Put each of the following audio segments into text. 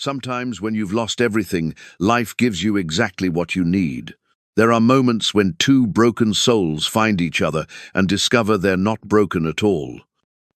Sometimes when you've lost everything, life gives you exactly what you need. There are moments when two broken souls find each other and discover they're not broken at all.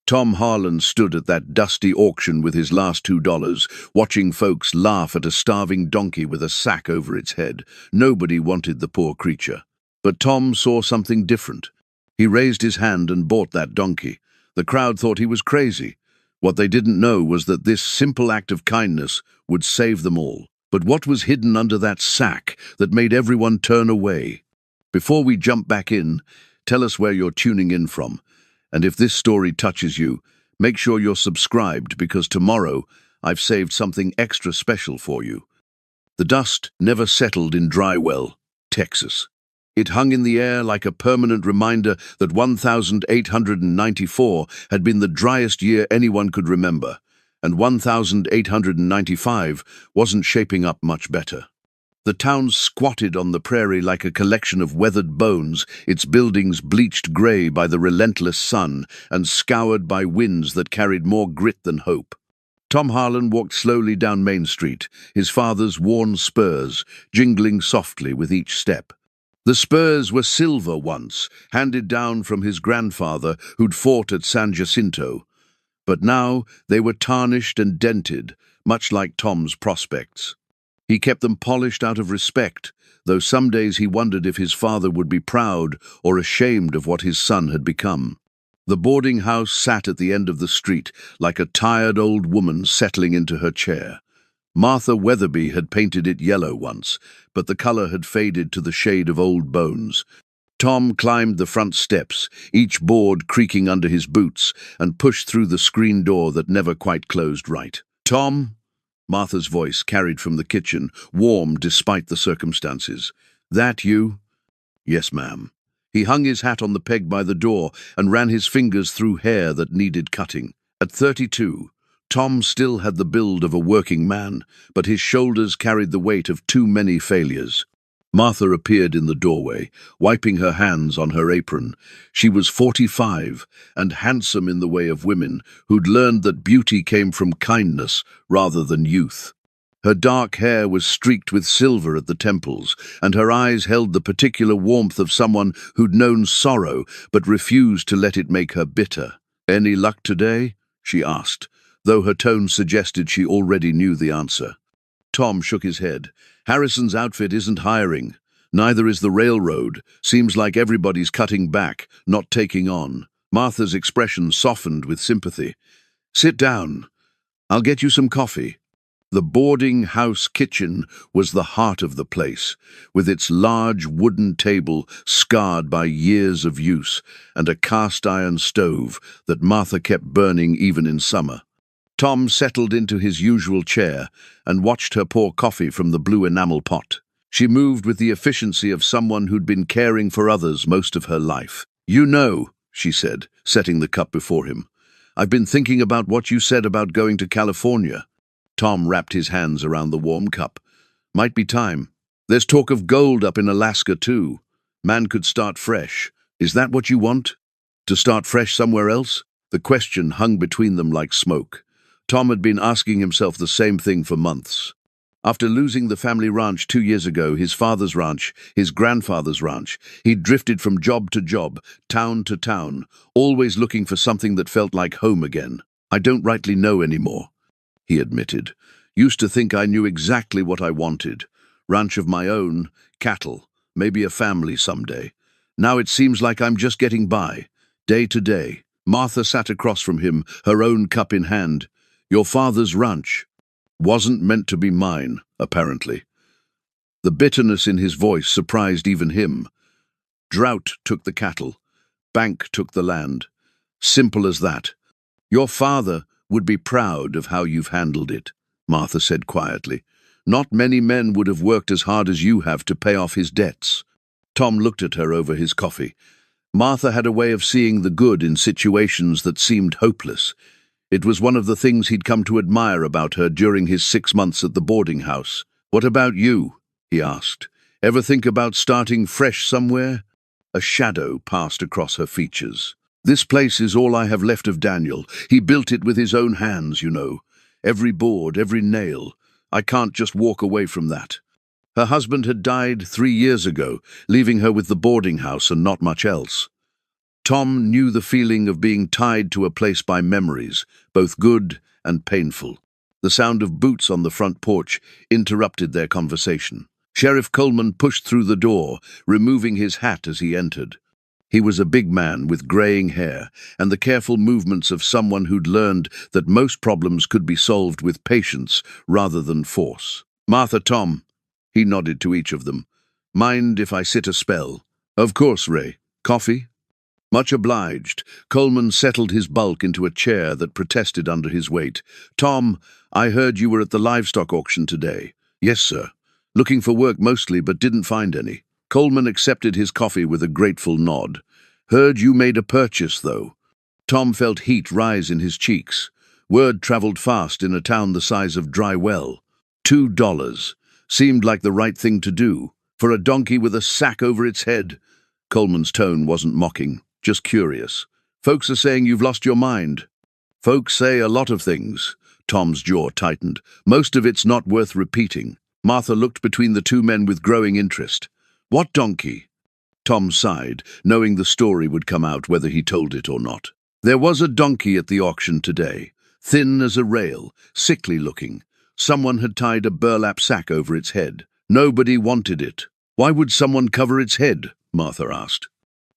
Tom Harlan stood at that dusty auction with his last $2, watching folks laugh at a starving donkey with a sack over its head. Nobody wanted the poor creature. But Tom saw something different. He raised his hand and bought that donkey. The crowd thought he was crazy. What they didn't know was that this simple act of kindness would save them all. But what was hidden under that sack that made everyone turn away? Before we jump back in, tell us where you're tuning in from. And if this story touches you, make sure you're subscribed because tomorrow I've saved something extra special for you. The dust never settled in Drywell, Texas. It hung in the air like a permanent reminder that 1894 had been the driest year anyone could remember, and 1895 wasn't shaping up much better. The town squatted on the prairie like a collection of weathered bones, its buildings bleached grey by the relentless sun and scoured by winds that carried more grit than hope. Tom Harlan walked slowly down Main Street, his father's worn spurs jingling softly with each step. The spurs were silver once, handed down from his grandfather who'd fought at San Jacinto. But now they were tarnished and dented, much like Tom's prospects. He kept them polished out of respect, though some days he wondered if his father would be proud or ashamed of what his son had become. The boarding house sat at the end of the street, like a tired old woman settling into her chair. Martha Weatherby had painted it yellow once, but the color had faded to the shade of old bones. Tom climbed the front steps, each board creaking under his boots, and pushed through the screen door that never quite closed right. "Tom?" Martha's voice carried from the kitchen, warm despite the circumstances. "That you?" "Yes, ma'am." He hung his hat on the peg by the door and ran his fingers through hair that needed cutting. At 32, Tom still had the build of a working man, but his shoulders carried the weight of too many failures. Martha appeared in the doorway, wiping her hands on her apron. She was 45 and handsome in the way of women who'd learned that beauty came from kindness rather than youth. Her dark hair was streaked with silver at the temples, and her eyes held the particular warmth of someone who'd known sorrow but refused to let it make her bitter. "Any luck today?" she asked, though her tone suggested she already knew the answer. Tom shook his head. "Harrison's outfit isn't hiring. Neither is the railroad. Seems like everybody's cutting back, not taking on." Martha's expression softened with sympathy. "Sit down. I'll get you some coffee." The boarding house kitchen was the heart of the place, with its large wooden table scarred by years of use and a cast-iron stove that Martha kept burning even in summer. Tom settled into his usual chair and watched her pour coffee from the blue enamel pot. She moved with the efficiency of someone who'd been caring for others most of her life. "You know," she said, setting the cup before him, "I've been thinking about what you said about going to California." Tom wrapped his hands around the warm cup. "Might be time. There's talk of gold up in Alaska, too. Man could start fresh. Is that what you want? To start fresh somewhere else?" The question hung between them like smoke. Tom had been asking himself the same thing for months. After losing the family ranch 2 years ago, his father's ranch, his grandfather's ranch, he'd drifted from job to job, town to town, always looking for something that felt like home again. "I don't rightly know anymore," he admitted. "Used to think I knew exactly what I wanted. Ranch of my own, cattle, maybe a family someday. Now it seems like I'm just getting by, day to day." Martha sat across from him, her own cup in hand. "Your father's ranch wasn't meant to be mine, apparently." The bitterness in his voice surprised even him. "Drought took the cattle. Bank took the land. Simple as that. Your father would be proud of how you've handled it," Martha said quietly. "Not many men would have worked as hard as you have to pay off his debts." Tom looked at her over his coffee. Martha had a way of seeing the good in situations that seemed hopeless. It was one of the things he'd come to admire about her during his 6 months at the boarding house. "What about you?" he asked. "Ever think about starting fresh somewhere?" A shadow passed across her features. "This place is all I have left of Daniel. He built it with his own hands, you know. Every board, every nail. I can't just walk away from that. Her husband had died 3 years ago, leaving her with the boarding house and not much else. Tom knew the feeling of being tied to a place by memories, both good and painful. The sound of boots on the front porch interrupted their conversation. Sheriff Coleman pushed through the door, removing his hat as he entered. He was a big man with graying hair and the careful movements of someone who'd learned that most problems could be solved with patience rather than force. "Martha, Tom," he nodded to each of them. "Mind if I sit a spell?" "Of course, Ray. Coffee?" "Much obliged." Coleman settled his bulk into a chair that protested under his weight. "Tom, I heard you were at the livestock auction today." "Yes, sir. Looking for work mostly, but didn't find any." Coleman accepted his coffee with a grateful nod. "Heard you made a purchase, though." Tom felt heat rise in his cheeks. Word traveled fast in a town the size of Dry Well. $2 seemed like the right thing to do. For a donkey with a sack over its head. Coleman's tone wasn't mocking, just curious. "Folks are saying you've lost your mind." "Folks say a lot of things." Tom's jaw tightened. "Most of it's not worth repeating." Martha looked between the two men with growing interest. "What donkey?" Tom sighed, knowing the story would come out whether he told it or not. "There was a donkey at the auction today, thin as a rail, sickly looking. Someone had tied a burlap sack over its head. Nobody wanted it." "Why would someone cover its head?" Martha asked.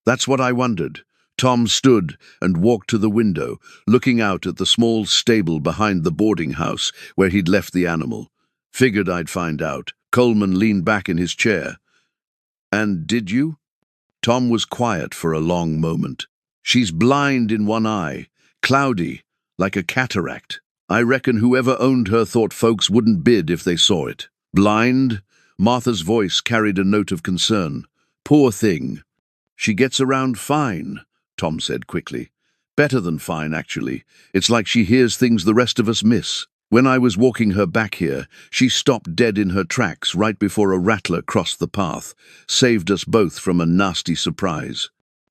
"That's what I wondered." Tom stood and walked to the window, looking out at the small stable behind the boarding house where he'd left the animal. "Figured I'd find out." Coleman leaned back in his chair. "And did you?" Tom was quiet for a long moment. "She's blind in one eye, cloudy, like a cataract. I reckon whoever owned her thought folks wouldn't bid if they saw it." "Blind?" Martha's voice carried a note of concern. "Poor thing." "She gets around fine," Tom said quickly. "Better than fine, actually. It's like she hears things the rest of us miss. When I was walking her back here, she stopped dead in her tracks right before a rattler crossed the path. Saved us both from a nasty surprise."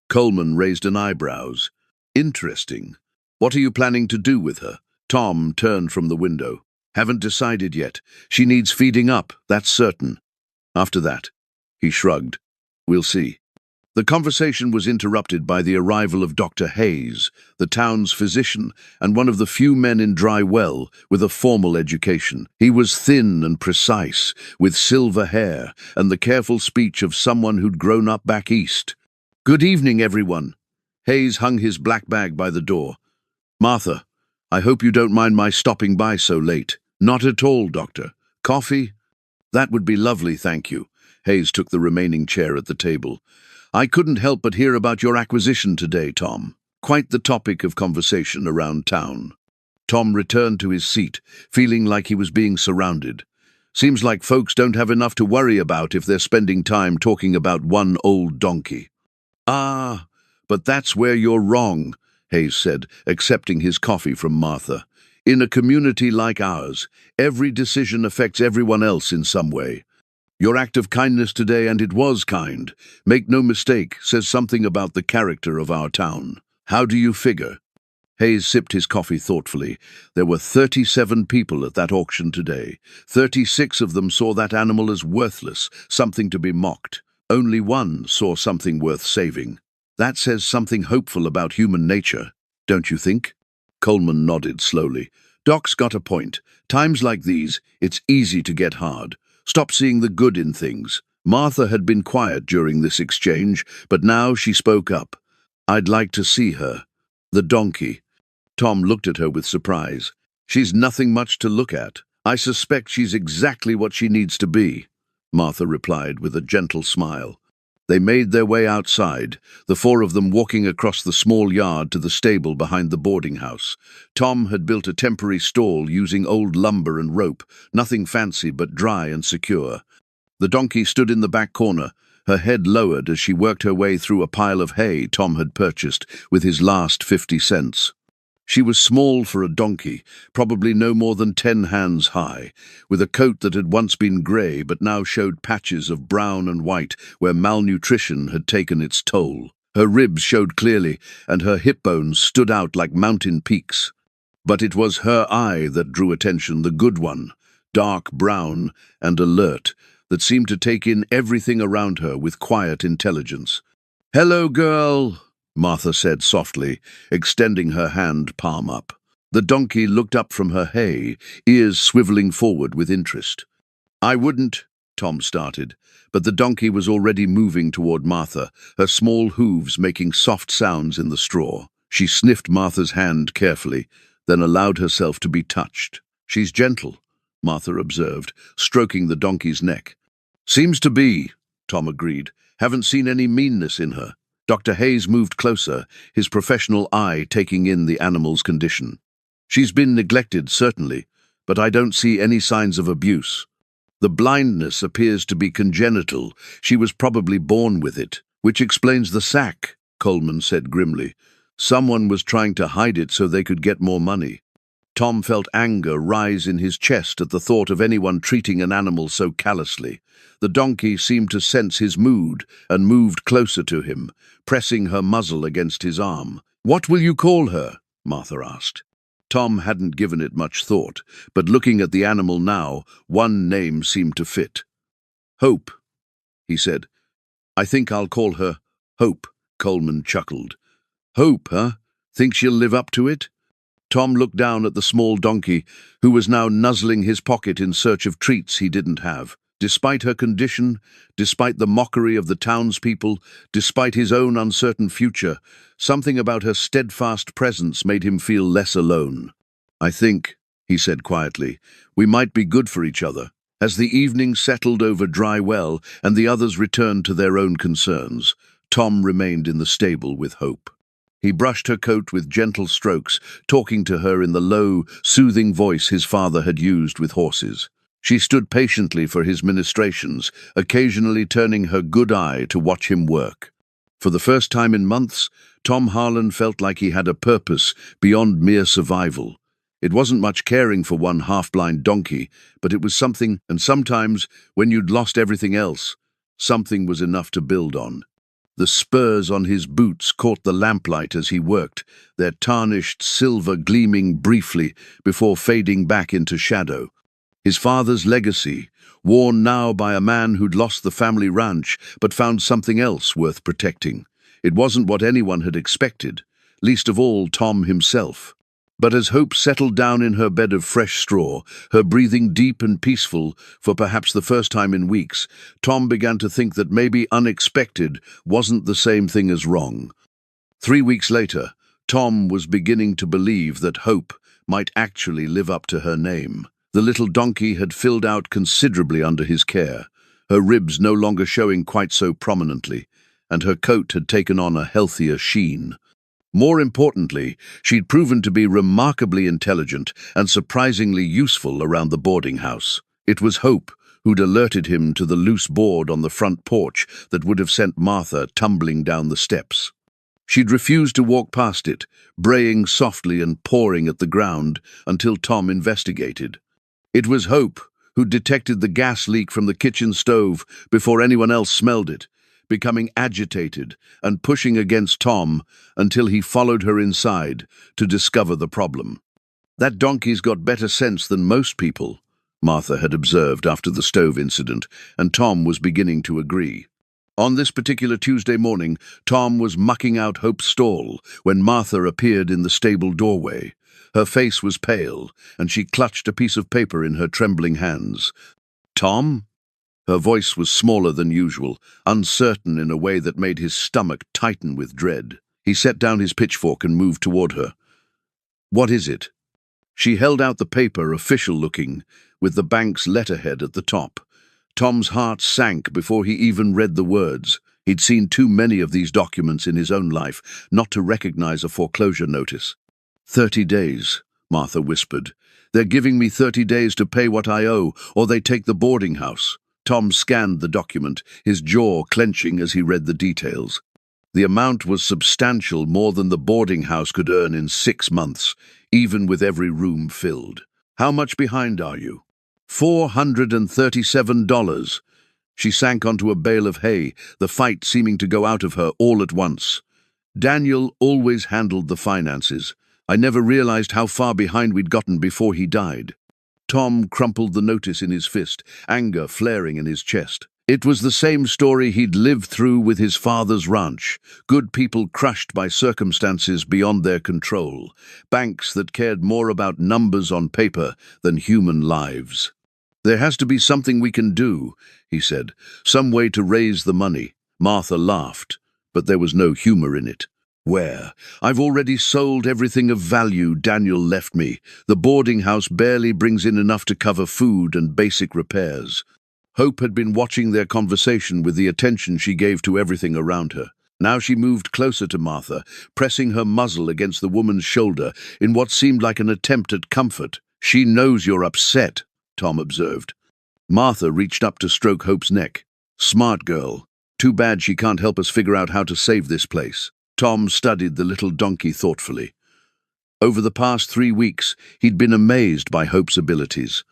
Coleman raised an eyebrows. "Interesting. What are you planning to do with her?" Tom turned from the window. "Haven't decided yet. She needs feeding up, that's certain. After that," he shrugged, "we'll see." The conversation was interrupted by the arrival of Dr. Hayes, the town's physician, and one of the few men in Dry Well with a formal education. He was thin and precise, with silver hair and the careful speech of someone who'd grown up back east. "Good evening, everyone." Hayes hung his black bag by the door. "Martha, I hope you don't mind my stopping by so late." "Not at all, Doctor. Coffee?" "That would be lovely, thank you." Hayes took the remaining chair at the table. "I couldn't help but hear about your acquisition today, Tom. Quite the topic of conversation around town." Tom returned to his seat, feeling like he was being surrounded. "Seems like folks don't have enough to worry about if they're spending time talking about one old donkey." "Ah, but that's where you're wrong," Hayes said, accepting his coffee from Martha. "In a community like ours, every decision affects everyone else in some way. Your act of kindness today, and it was kind, make no mistake, says something about the character of our town. How do you figure?" Hayes sipped his coffee thoughtfully. "There were 37 people at that auction today. 36 of them saw that animal as worthless, something to be mocked. Only one saw something worth saving. That says something hopeful about human nature, don't you think?" Coleman nodded slowly. "Doc's got a point. Times like these, it's easy to get hard. Stop seeing the good in things." Martha had been quiet during this exchange, but now she spoke up. "I'd like to see her." "The donkey." Tom looked at her with surprise. "She's nothing much to look at. I suspect she's exactly what she needs to be," Martha replied with a gentle smile. They made their way outside, the four of them walking across the small yard to the stable behind the boarding house. Tom had built a temporary stall using old lumber and rope, nothing fancy but dry and secure. The donkey stood in the back corner, her head lowered as she worked her way through a pile of hay Tom had purchased with his last 50 cents. She was small for a donkey, probably no more than 10 hands high, with a coat that had once been grey but now showed patches of brown and white where malnutrition had taken its toll. Her ribs showed clearly, and her hip bones stood out like mountain peaks. But it was her eye that drew attention, the good one. dark brown and alert, that seemed to take in everything around her with quiet intelligence. "Hello, girl," Martha said softly, extending her hand palm up. The donkey looked up from her hay, ears swiveling forward with interest. "I wouldn't," Tom started, but the donkey was already moving toward Martha, her small hooves making soft sounds in the straw. She sniffed Martha's hand carefully, then allowed herself to be touched. "She's gentle," Martha observed, stroking the donkey's neck. "Seems to be," Tom agreed. "Haven't seen any meanness in her." Dr. Hayes moved closer, his professional eye taking in the animal's condition. "She's been neglected, certainly, but I don't see any signs of abuse. The blindness appears to be congenital. She was probably born with it, which explains the sack," Coleman said grimly. "Someone was trying to hide it so they could get more money." Tom felt anger rise in his chest at the thought of anyone treating an animal so callously. The donkey seemed to sense his mood and moved closer to him, pressing her muzzle against his arm. "What will you call her?" Martha asked. Tom hadn't given it much thought, but looking at the animal now, one name seemed to fit. "Hope," he said. "I think I'll call her Hope," Coleman chuckled. "Hope, huh? Think she'll live up to it?" Tom looked down at the small donkey, who was now nuzzling his pocket in search of treats he didn't have. Despite her condition, despite the mockery of the townspeople, despite his own uncertain future, something about her steadfast presence made him feel less alone. "I think," he said quietly, "we might be good for each other." As the evening settled over Dry Well and the others returned to their own concerns, Tom remained in the stable with Hope. He brushed her coat with gentle strokes, talking to her in the low, soothing voice his father had used with horses. She stood patiently for his ministrations, occasionally turning her good eye to watch him work. For the first time in months, Tom Harlan felt like he had a purpose beyond mere survival. It wasn't much caring for one half-blind donkey, but it was something, and sometimes, when you'd lost everything else, something was enough to build on. The spurs on his boots caught the lamplight as he worked, their tarnished silver gleaming briefly before fading back into shadow. His father's legacy, worn now by a man who'd lost the family ranch but found something else worth protecting. It wasn't what anyone had expected, least of all Tom himself. But as Hope settled down in her bed of fresh straw, her breathing deep and peaceful for perhaps the first time in weeks, Tom began to think that maybe unexpected wasn't the same thing as wrong. 3 weeks later, Tom was beginning to believe that Hope might actually live up to her name. The little donkey had filled out considerably under his care, her ribs no longer showing quite so prominently, and her coat had taken on a healthier sheen. More importantly, she'd proven to be remarkably intelligent and surprisingly useful around the boarding house. It was Hope who'd alerted him to the loose board on the front porch that would have sent Martha tumbling down the steps. She'd refused to walk past it, braying softly and pawing at the ground until Tom investigated. It was Hope who detected the gas leak from the kitchen stove before anyone else smelled it, becoming agitated and pushing against Tom until he followed her inside to discover the problem. "That donkey's got better sense than most people," Martha had observed after the stove incident, and Tom was beginning to agree. On this particular Tuesday morning, Tom was mucking out Hope's stall when Martha appeared in the stable doorway. Her face was pale, and she clutched a piece of paper in her trembling hands. "Tom?" Her voice was smaller than usual, uncertain in a way that made his stomach tighten with dread. He set down his pitchfork and moved toward her. "What is it?" She held out the paper, official-looking, with the bank's letterhead at the top. Tom's heart sank before he even read the words. He'd seen too many of these documents in his own life not to recognize a foreclosure notice. 30 days, Martha whispered. "They're giving me 30 days to pay what I owe, or they take the boarding house." Tom scanned the document, his jaw clenching as he read the details. The amount was substantial, more than the boarding house could earn in 6 months, even with every room filled. "How much behind are you?" $437. She sank onto a bale of hay, the fight seeming to go out of her all at once. "Daniel always handled the finances. I never realized how far behind we'd gotten before he died." Tom crumpled the notice in his fist, anger flaring in his chest. It was the same story he'd lived through with his father's ranch. Good people crushed by circumstances beyond their control. Banks that cared more about numbers on paper than human lives. "There has to be something we can do," he said. "Some way to raise the money." Martha laughed, but there was no humor in it. "Where? I've already sold everything of value Daniel left me. The boarding house barely brings in enough to cover food and basic repairs." Hope had been watching their conversation with the attention she gave to everything around her. Now she moved closer to Martha, pressing her muzzle against the woman's shoulder in what seemed like an attempt at comfort. "She knows you're upset," Tom observed. Martha reached up to stroke Hope's neck. "Smart girl. Too bad she can't help us figure out how to save this place." Tom studied the little donkey thoughtfully. Over the past 3 weeks, he'd been amazed by Hope's abilities.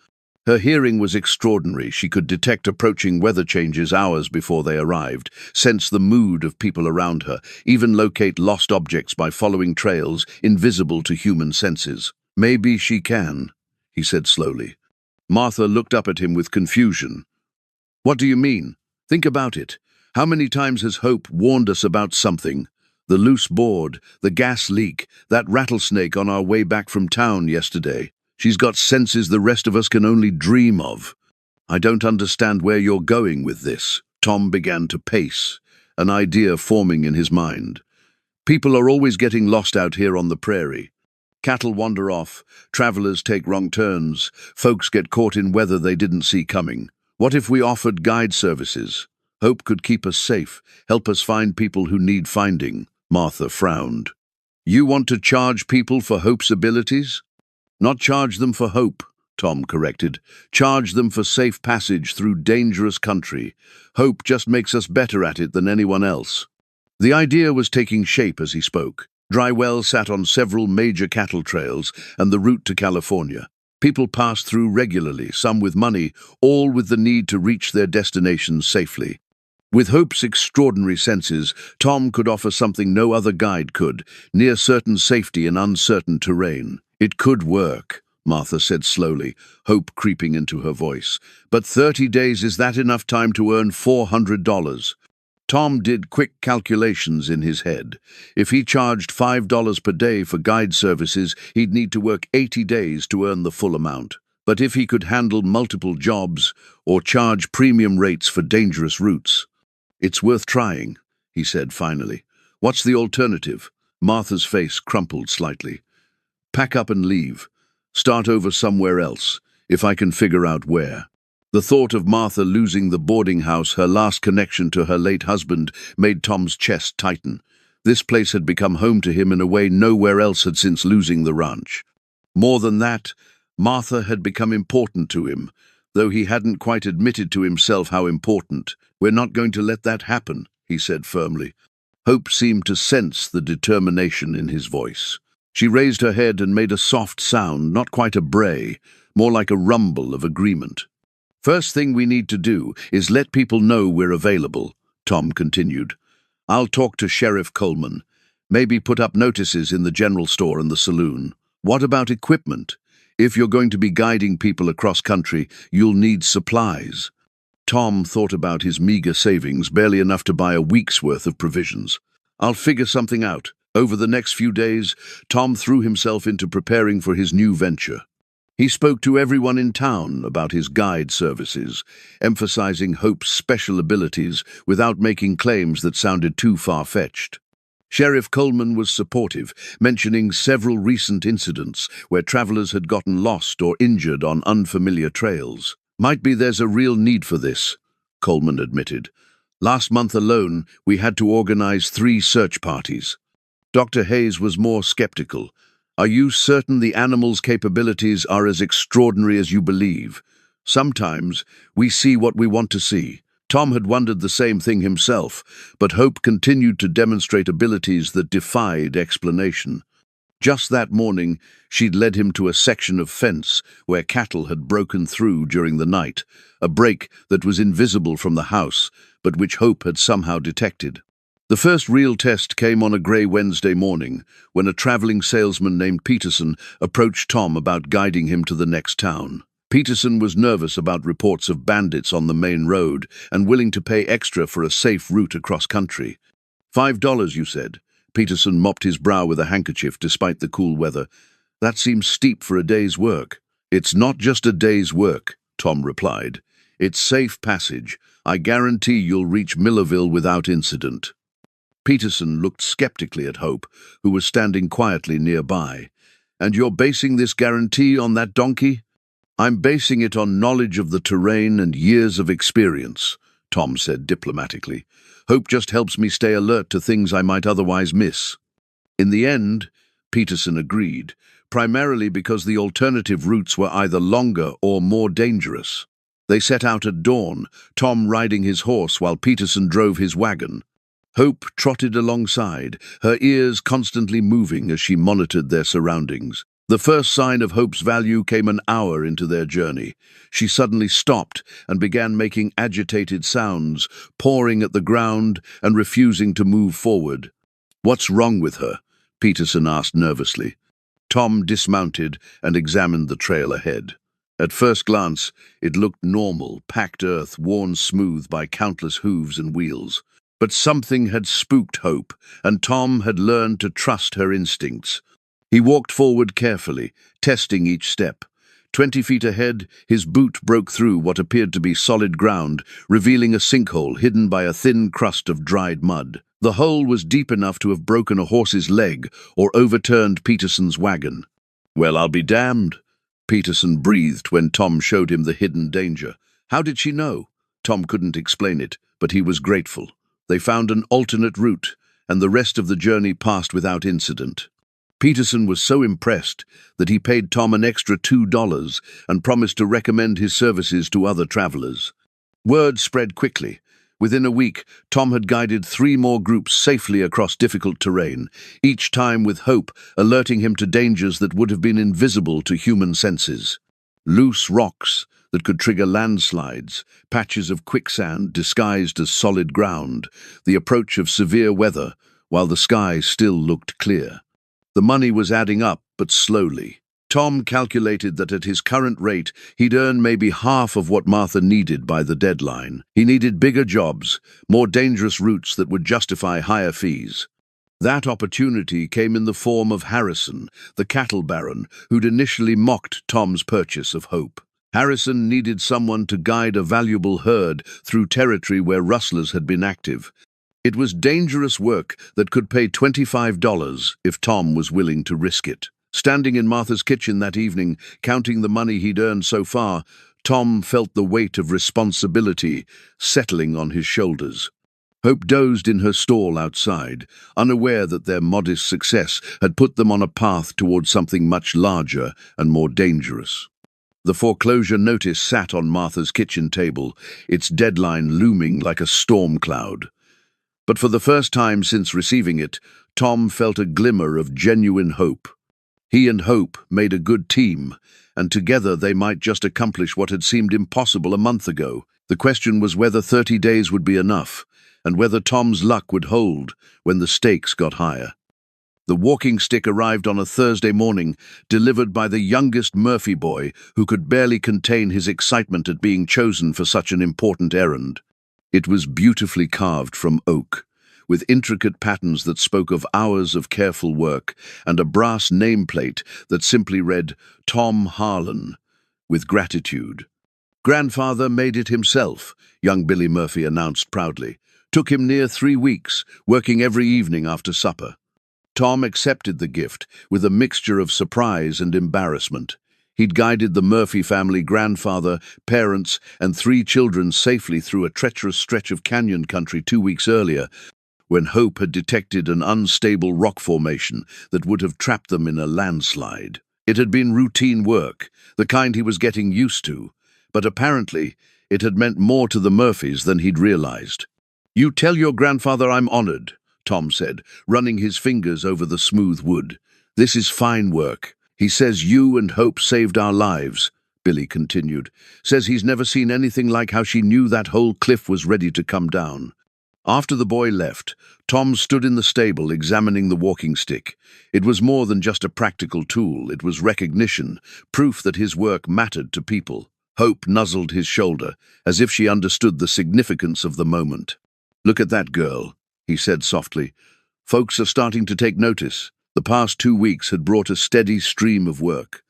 Her hearing was extraordinary. She could detect approaching weather changes hours before they arrived, sense the mood of people around her, even locate lost objects by following trails invisible to human senses. "Maybe she can," he said slowly. Martha looked up at him with confusion. "What do you mean? Think about it. How many times has Hope warned us about something? The loose board, the gas leak, that rattlesnake on our way back from town yesterday. She's got senses the rest of us can only dream of." "I don't understand where you're going with this." Tom began to pace, an idea forming in his mind. "People are always getting lost out here on the prairie. Cattle wander off, travelers take wrong turns, folks get caught in weather they didn't see coming. What if we offered guide services? Hope could keep us safe, help us find people who need finding." Martha frowned. "You want to charge people for Hope's abilities?" "Not charge them for Hope," Tom corrected. "Charge them for safe passage through dangerous country. Hope just makes us better at it than anyone else." The idea was taking shape as he spoke. Dry Well sat on several major cattle trails and the route to California. People passed through regularly, some with money, all with the need to reach their destinations safely. With Hope's extraordinary senses, Tom could offer something no other guide could, near certain safety in uncertain terrain. "It could work," Martha said slowly, hope creeping into her voice. "But 30 days, is that enough time to earn $400? Tom did quick calculations in his head. If he charged $5 per day for guide services, he'd need to work 80 days to earn the full amount. But if he could handle multiple jobs or charge premium rates for dangerous routes, "It's worth trying," he said finally. "What's the alternative?" Martha's face crumpled slightly. "Pack up and leave. Start over somewhere else, if I can figure out where." The thought of Martha losing the boarding house, her last connection to her late husband, made Tom's chest tighten. This place had become home to him in a way nowhere else had since losing the ranch. More than that, Martha had become important to him, though he hadn't quite admitted to himself how important. "We're not going to let that happen," he said firmly. Hope seemed to sense the determination in his voice. She raised her head and made a soft sound, not quite a bray, more like a rumble of agreement. "First thing we need to do is let people know we're available," Tom continued. "I'll talk to Sheriff Coleman. Maybe put up notices in the general store and the saloon. What about equipment? If you're going to be guiding people across country, you'll need supplies." Tom thought about his meager savings, barely enough to buy a week's worth of provisions. "I'll figure something out." Over the next few days, Tom threw himself into preparing for his new venture. He spoke to everyone in town about his guide services, emphasizing Hope's special abilities without making claims that sounded too far-fetched. Sheriff Coleman was supportive, mentioning several recent incidents where travelers had gotten lost or injured on unfamiliar trails. "Might be there's a real need for this," Coleman admitted. "Last month alone, we had to organize 3 search parties." Dr. Hayes was more skeptical. "Are you certain the animal's capabilities are as extraordinary as you believe? Sometimes we see what we want to see." Tom had wondered the same thing himself, but Hope continued to demonstrate abilities that defied explanation. Just that morning, she'd led him to a section of fence where cattle had broken through during the night, a break that was invisible from the house, but which Hope had somehow detected. The first real test came on a grey Wednesday morning, when a traveling salesman named Peterson approached Tom about guiding him to the next town. Peterson was nervous about reports of bandits on the main road and willing to pay extra for a safe route across country. $5, you said. Peterson mopped his brow with a handkerchief despite the cool weather. That seems steep for a day's work. It's not just a day's work, Tom replied. It's safe passage. I guarantee you'll reach Millerville without incident. Peterson looked skeptically at Hope, who was standing quietly nearby. And you're basing this guarantee on that donkey? I'm basing it on knowledge of the terrain and years of experience, Tom said diplomatically. Hope just helps me stay alert to things I might otherwise miss. In the end, Peterson agreed, primarily because the alternative routes were either longer or more dangerous. They set out at dawn, Tom riding his horse while Peterson drove his wagon. Hope trotted alongside, her ears constantly moving as she monitored their surroundings. The first sign of Hope's value came an hour into their journey. She suddenly stopped and began making agitated sounds, pawing at the ground and refusing to move forward. "What's wrong with her?" Peterson asked nervously. Tom dismounted and examined the trail ahead. At first glance, it looked normal, packed earth worn smooth by countless hooves and wheels. But something had spooked Hope, and Tom had learned to trust her instincts. He walked forward carefully, testing each step. 20 feet ahead, his boot broke through what appeared to be solid ground, revealing a sinkhole hidden by a thin crust of dried mud. The hole was deep enough to have broken a horse's leg or overturned Peterson's wagon. "Well, I'll be damned," Peterson breathed when Tom showed him the hidden danger. How did she know? Tom couldn't explain it, but he was grateful. They found an alternate route, and the rest of the journey passed without incident. Peterson was so impressed that he paid Tom an extra $2 and promised to recommend his services to other travelers. Word spread quickly. Within a week, Tom had guided 3 more groups safely across difficult terrain, each time with Hope alerting him to dangers that would have been invisible to human senses. Loose rocks that could trigger landslides, patches of quicksand disguised as solid ground, the approach of severe weather, while the sky still looked clear. The money was adding up, but slowly. Tom calculated that at his current rate, he'd earn maybe half of what Martha needed by the deadline. He needed bigger jobs, more dangerous routes that would justify higher fees. That opportunity came in the form of Harrison, the cattle baron, who'd initially mocked Tom's purchase of Hope. Harrison needed someone to guide a valuable herd through territory where rustlers had been active. It was dangerous work that could pay $25 if Tom was willing to risk it. Standing in Martha's kitchen that evening, counting the money he'd earned so far, Tom felt the weight of responsibility settling on his shoulders. Hope dozed in her stall outside, unaware that their modest success had put them on a path toward something much larger and more dangerous. The foreclosure notice sat on Martha's kitchen table, its deadline looming like a storm cloud. But for the first time since receiving it, Tom felt a glimmer of genuine hope. He and Hope made a good team, and together they might just accomplish what had seemed impossible a month ago. The question was whether 30 days would be enough, and whether Tom's luck would hold when the stakes got higher. The walking stick arrived on a Thursday morning, delivered by the youngest Murphy boy, who could barely contain his excitement at being chosen for such an important errand. It was beautifully carved from oak, with intricate patterns that spoke of hours of careful work, and a brass nameplate that simply read, "Tom Harlan," with gratitude. "Grandfather made it himself," young Billy Murphy announced proudly. "Took him near 3 weeks, working every evening after supper." Tom accepted the gift with a mixture of surprise and embarrassment. He'd guided the Murphy family, grandfather, parents, and 3 children safely through a treacherous stretch of canyon country 2 weeks earlier, when Hope had detected an unstable rock formation that would have trapped them in a landslide. It had been routine work, the kind he was getting used to, but apparently it had meant more to the Murphys than he'd realized. "You tell your grandfather I'm honored," Tom said, running his fingers over the smooth wood. "This is fine work. He says you and Hope saved our lives," Billy continued. "Says he's never seen anything like how she knew that whole cliff was ready to come down." After the boy left, Tom stood in the stable examining the walking stick. It was more than just a practical tool, it was recognition, proof that his work mattered to people. Hope nuzzled his shoulder, as if she understood the significance of the moment. "Look at that girl," he said softly. "Folks are starting to take notice." The past 2 weeks had brought a steady stream of work.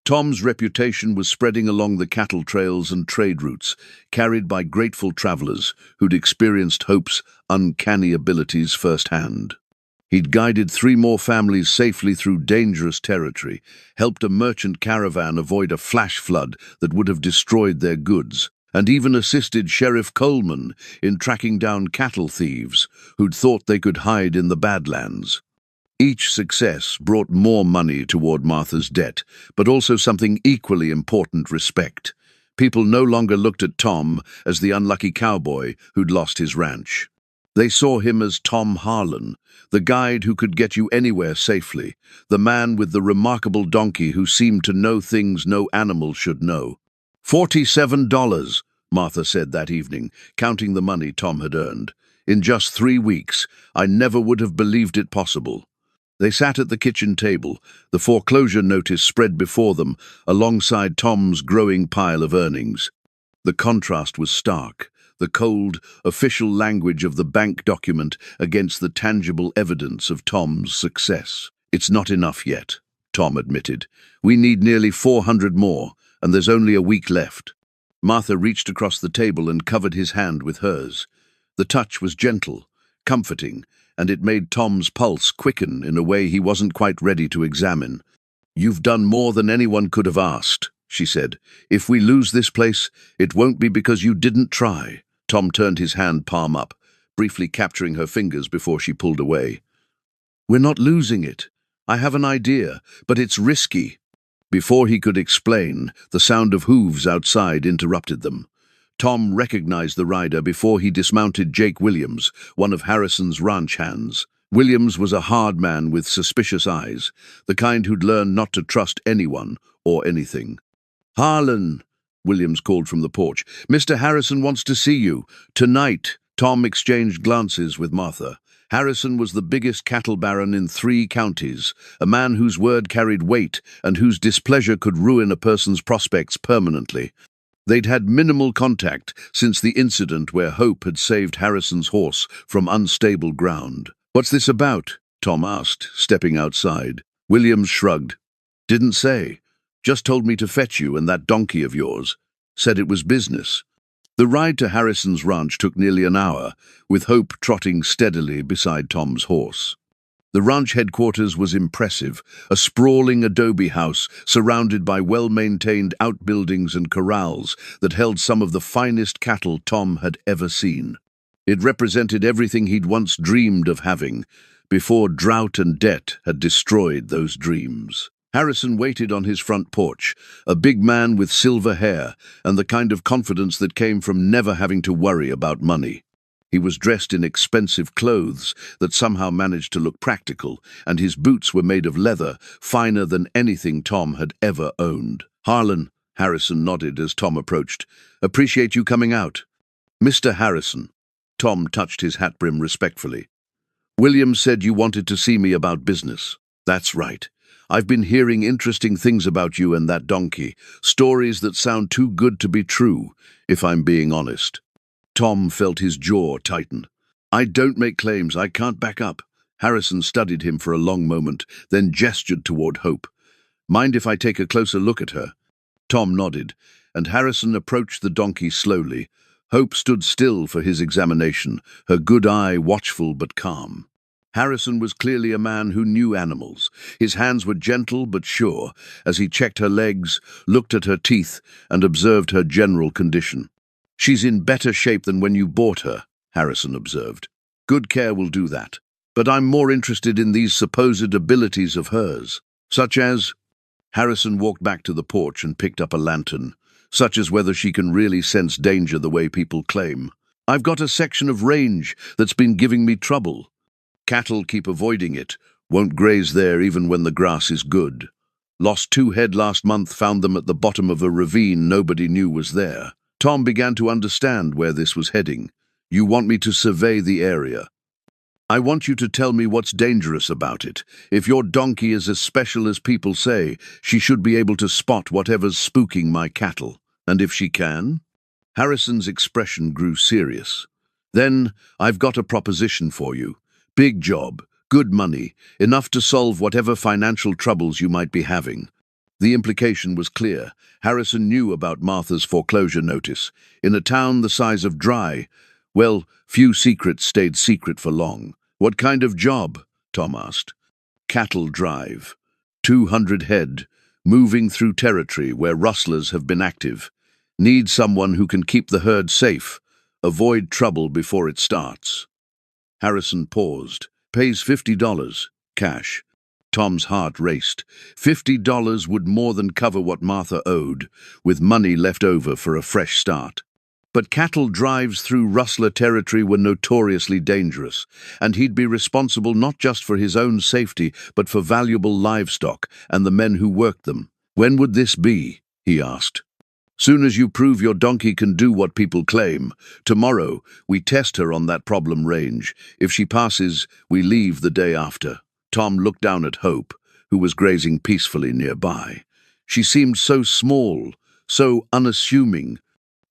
Tom's reputation was spreading along the cattle trails and trade routes, carried by grateful travelers who'd experienced Hope's uncanny abilities firsthand. He'd guided 3 more families safely through dangerous territory, helped a merchant caravan avoid a flash flood that would have destroyed their goods, and even assisted Sheriff Coleman in tracking down cattle thieves who'd thought they could hide in the Badlands. Each success brought more money toward Martha's debt, but also something equally important: respect. People no longer looked at Tom as the unlucky cowboy who'd lost his ranch. They saw him as Tom Harlan, the guide who could get you anywhere safely, the man with the remarkable donkey who seemed to know things no animal should know. $47, Martha said that evening, counting the money Tom had earned. In just 3 weeks, I never would have believed it possible. They sat at the kitchen table, the foreclosure notice spread before them, alongside Tom's growing pile of earnings. The contrast was stark, the cold, official language of the bank document against the tangible evidence of Tom's success. "It's not enough yet," Tom admitted. "We need nearly 400 more, and there's only a week left." Martha reached across the table and covered his hand with hers. The touch was gentle, comforting, and it made Tom's pulse quicken in a way he wasn't quite ready to examine. "You've done more than anyone could have asked," she said. "If we lose this place, it won't be because you didn't try." Tom turned his hand palm up, briefly capturing her fingers before she pulled away. "We're not losing it. I have an idea, but it's risky." Before he could explain, the sound of hooves outside interrupted them. Tom recognized the rider before he dismounted Jake Williams, one of Harrison's ranch hands. Williams was a hard man with suspicious eyes, the kind who'd learned not to trust anyone or anything. "Harlan," Williams called from the porch. "Mr. Harrison wants to see you. Tonight." Tom exchanged glances with Martha. Harrison was the biggest cattle baron in 3 counties, a man whose word carried weight and whose displeasure could ruin a person's prospects permanently. They'd had minimal contact since the incident where Hope had saved Harrison's horse from unstable ground. "What's this about?" Tom asked, stepping outside. Williams shrugged. "Didn't say. Just told me to fetch you and that donkey of yours. Said it was business." The ride to Harrison's ranch took nearly an hour, with Hope trotting steadily beside Tom's horse. The ranch headquarters was impressive, a sprawling adobe house surrounded by well-maintained outbuildings and corrals that held some of the finest cattle Tom had ever seen. It represented everything he'd once dreamed of having, before drought and debt had destroyed those dreams. Harrison waited on his front porch, a big man with silver hair and the kind of confidence that came from never having to worry about money. He was dressed in expensive clothes that somehow managed to look practical, and his boots were made of leather, finer than anything Tom had ever owned. "Harlan," Harrison nodded as Tom approached. "Appreciate you coming out." "Mr. Harrison." Tom touched his hat brim respectfully. "William said you wanted to see me about business." "That's right. I've been hearing interesting things about you and that donkey, stories that sound too good to be true, if I'm being honest." Tom felt his jaw tighten. "I don't make claims I can't back up." Harrison studied him for a long moment, then gestured toward Hope. "Mind if I take a closer look at her?" Tom nodded, and Harrison approached the donkey slowly. Hope stood still for his examination, her good eye watchful but calm. Harrison was clearly a man who knew animals. His hands were gentle but sure as he checked her legs, looked at her teeth, and observed her general condition. "She's in better shape than when you bought her," Harrison observed. "Good care will do that. But I'm more interested in these supposed abilities of hers, such as—" Harrison walked back to the porch and picked up a lantern, "such as whether she can really sense danger the way people claim. I've got a section of range that's been giving me trouble. Cattle keep avoiding it, won't graze there even when the grass is good. Lost 2 head last month, found them at the bottom of a ravine nobody knew was there." Tom began to understand where this was heading. You want me to survey the area. I want you to tell me what's dangerous about it. If your donkey is as special as people say, she should be able to spot whatever's spooking my cattle. And if she can? Harrison's expression grew serious. Then, I've got a proposition for you. Big job, good money, enough to solve whatever financial troubles you might be having. The implication was clear. Harrison knew about Martha's foreclosure notice. In a town the size of Dry, well, few secrets stayed secret for long. What kind of job? Tom asked. Cattle drive. 200 head, moving through territory where rustlers have been active. Need someone who can keep the herd safe, avoid trouble before it starts. Harrison paused. Pays $50, cash. Tom's heart raced. $50 would more than cover what Martha owed, with money left over for a fresh start. But cattle drives through rustler territory were notoriously dangerous, and he'd be responsible not just for his own safety, but for valuable livestock and the men who worked them. When would this be? He asked. Soon as you prove your donkey can do what people claim. Tomorrow, we test her on that problem range. If she passes, we leave the day after. Tom looked down at Hope, who was grazing peacefully nearby. She seemed so small, so unassuming.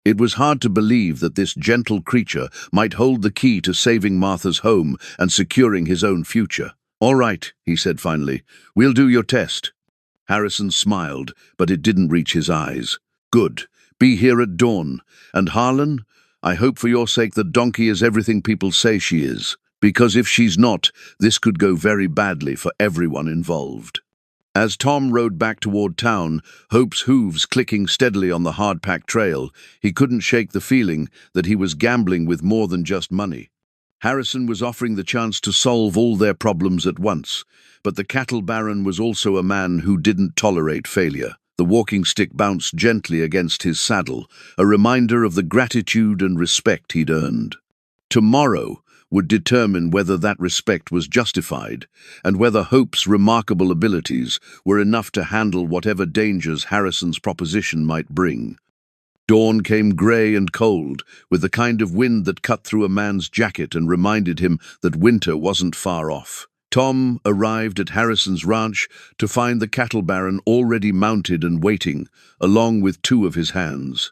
It was hard to believe that this gentle creature might hold the key to saving Martha's home and securing his own future. All right, he said finally, we'll do your test. Harrison smiled, but it didn't reach his eyes. Good. Be here at dawn. And Harlan, I hope for your sake the donkey is everything people say she is, because if she's not, this could go very badly for everyone involved. As Tom rode back toward town, Hope's hooves clicking steadily on the hard-packed trail, he couldn't shake the feeling that he was gambling with more than just money. Harrison was offering the chance to solve all their problems at once, but the cattle baron was also a man who didn't tolerate failure. The walking stick bounced gently against his saddle, a reminder of the gratitude and respect he'd earned. Tomorrow would determine whether that respect was justified, and whether Hope's remarkable abilities were enough to handle whatever dangers Harrison's proposition might bring. Dawn came grey and cold, with the kind of wind that cut through a man's jacket and reminded him that winter wasn't far off. Tom arrived at Harrison's ranch to find the cattle baron already mounted and waiting, along with two of his hands.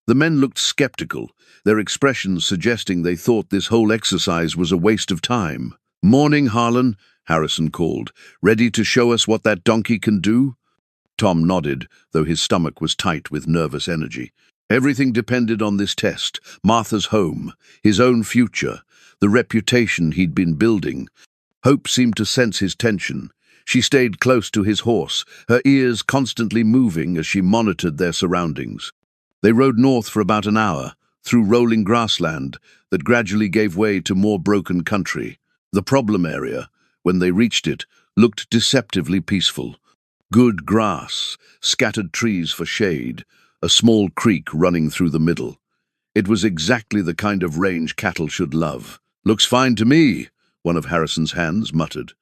The men looked skeptical, their expressions suggesting they thought this whole exercise was a waste of time. "Morning, Harlan," Harrison called. "Ready to show us what that donkey can do?" Tom nodded, though his stomach was tight with nervous energy. Everything depended on this test: Martha's home, his own future, the reputation he'd been building. Hope seemed to sense his tension. She stayed close to his horse, her ears constantly moving as she monitored their surroundings. They rode north for about an hour, through rolling grassland that gradually gave way to more broken country. The problem area, when they reached it, looked deceptively peaceful. Good grass, scattered trees for shade, a small creek running through the middle. It was exactly the kind of range cattle should love. "Looks fine to me," one of Harrison's hands muttered.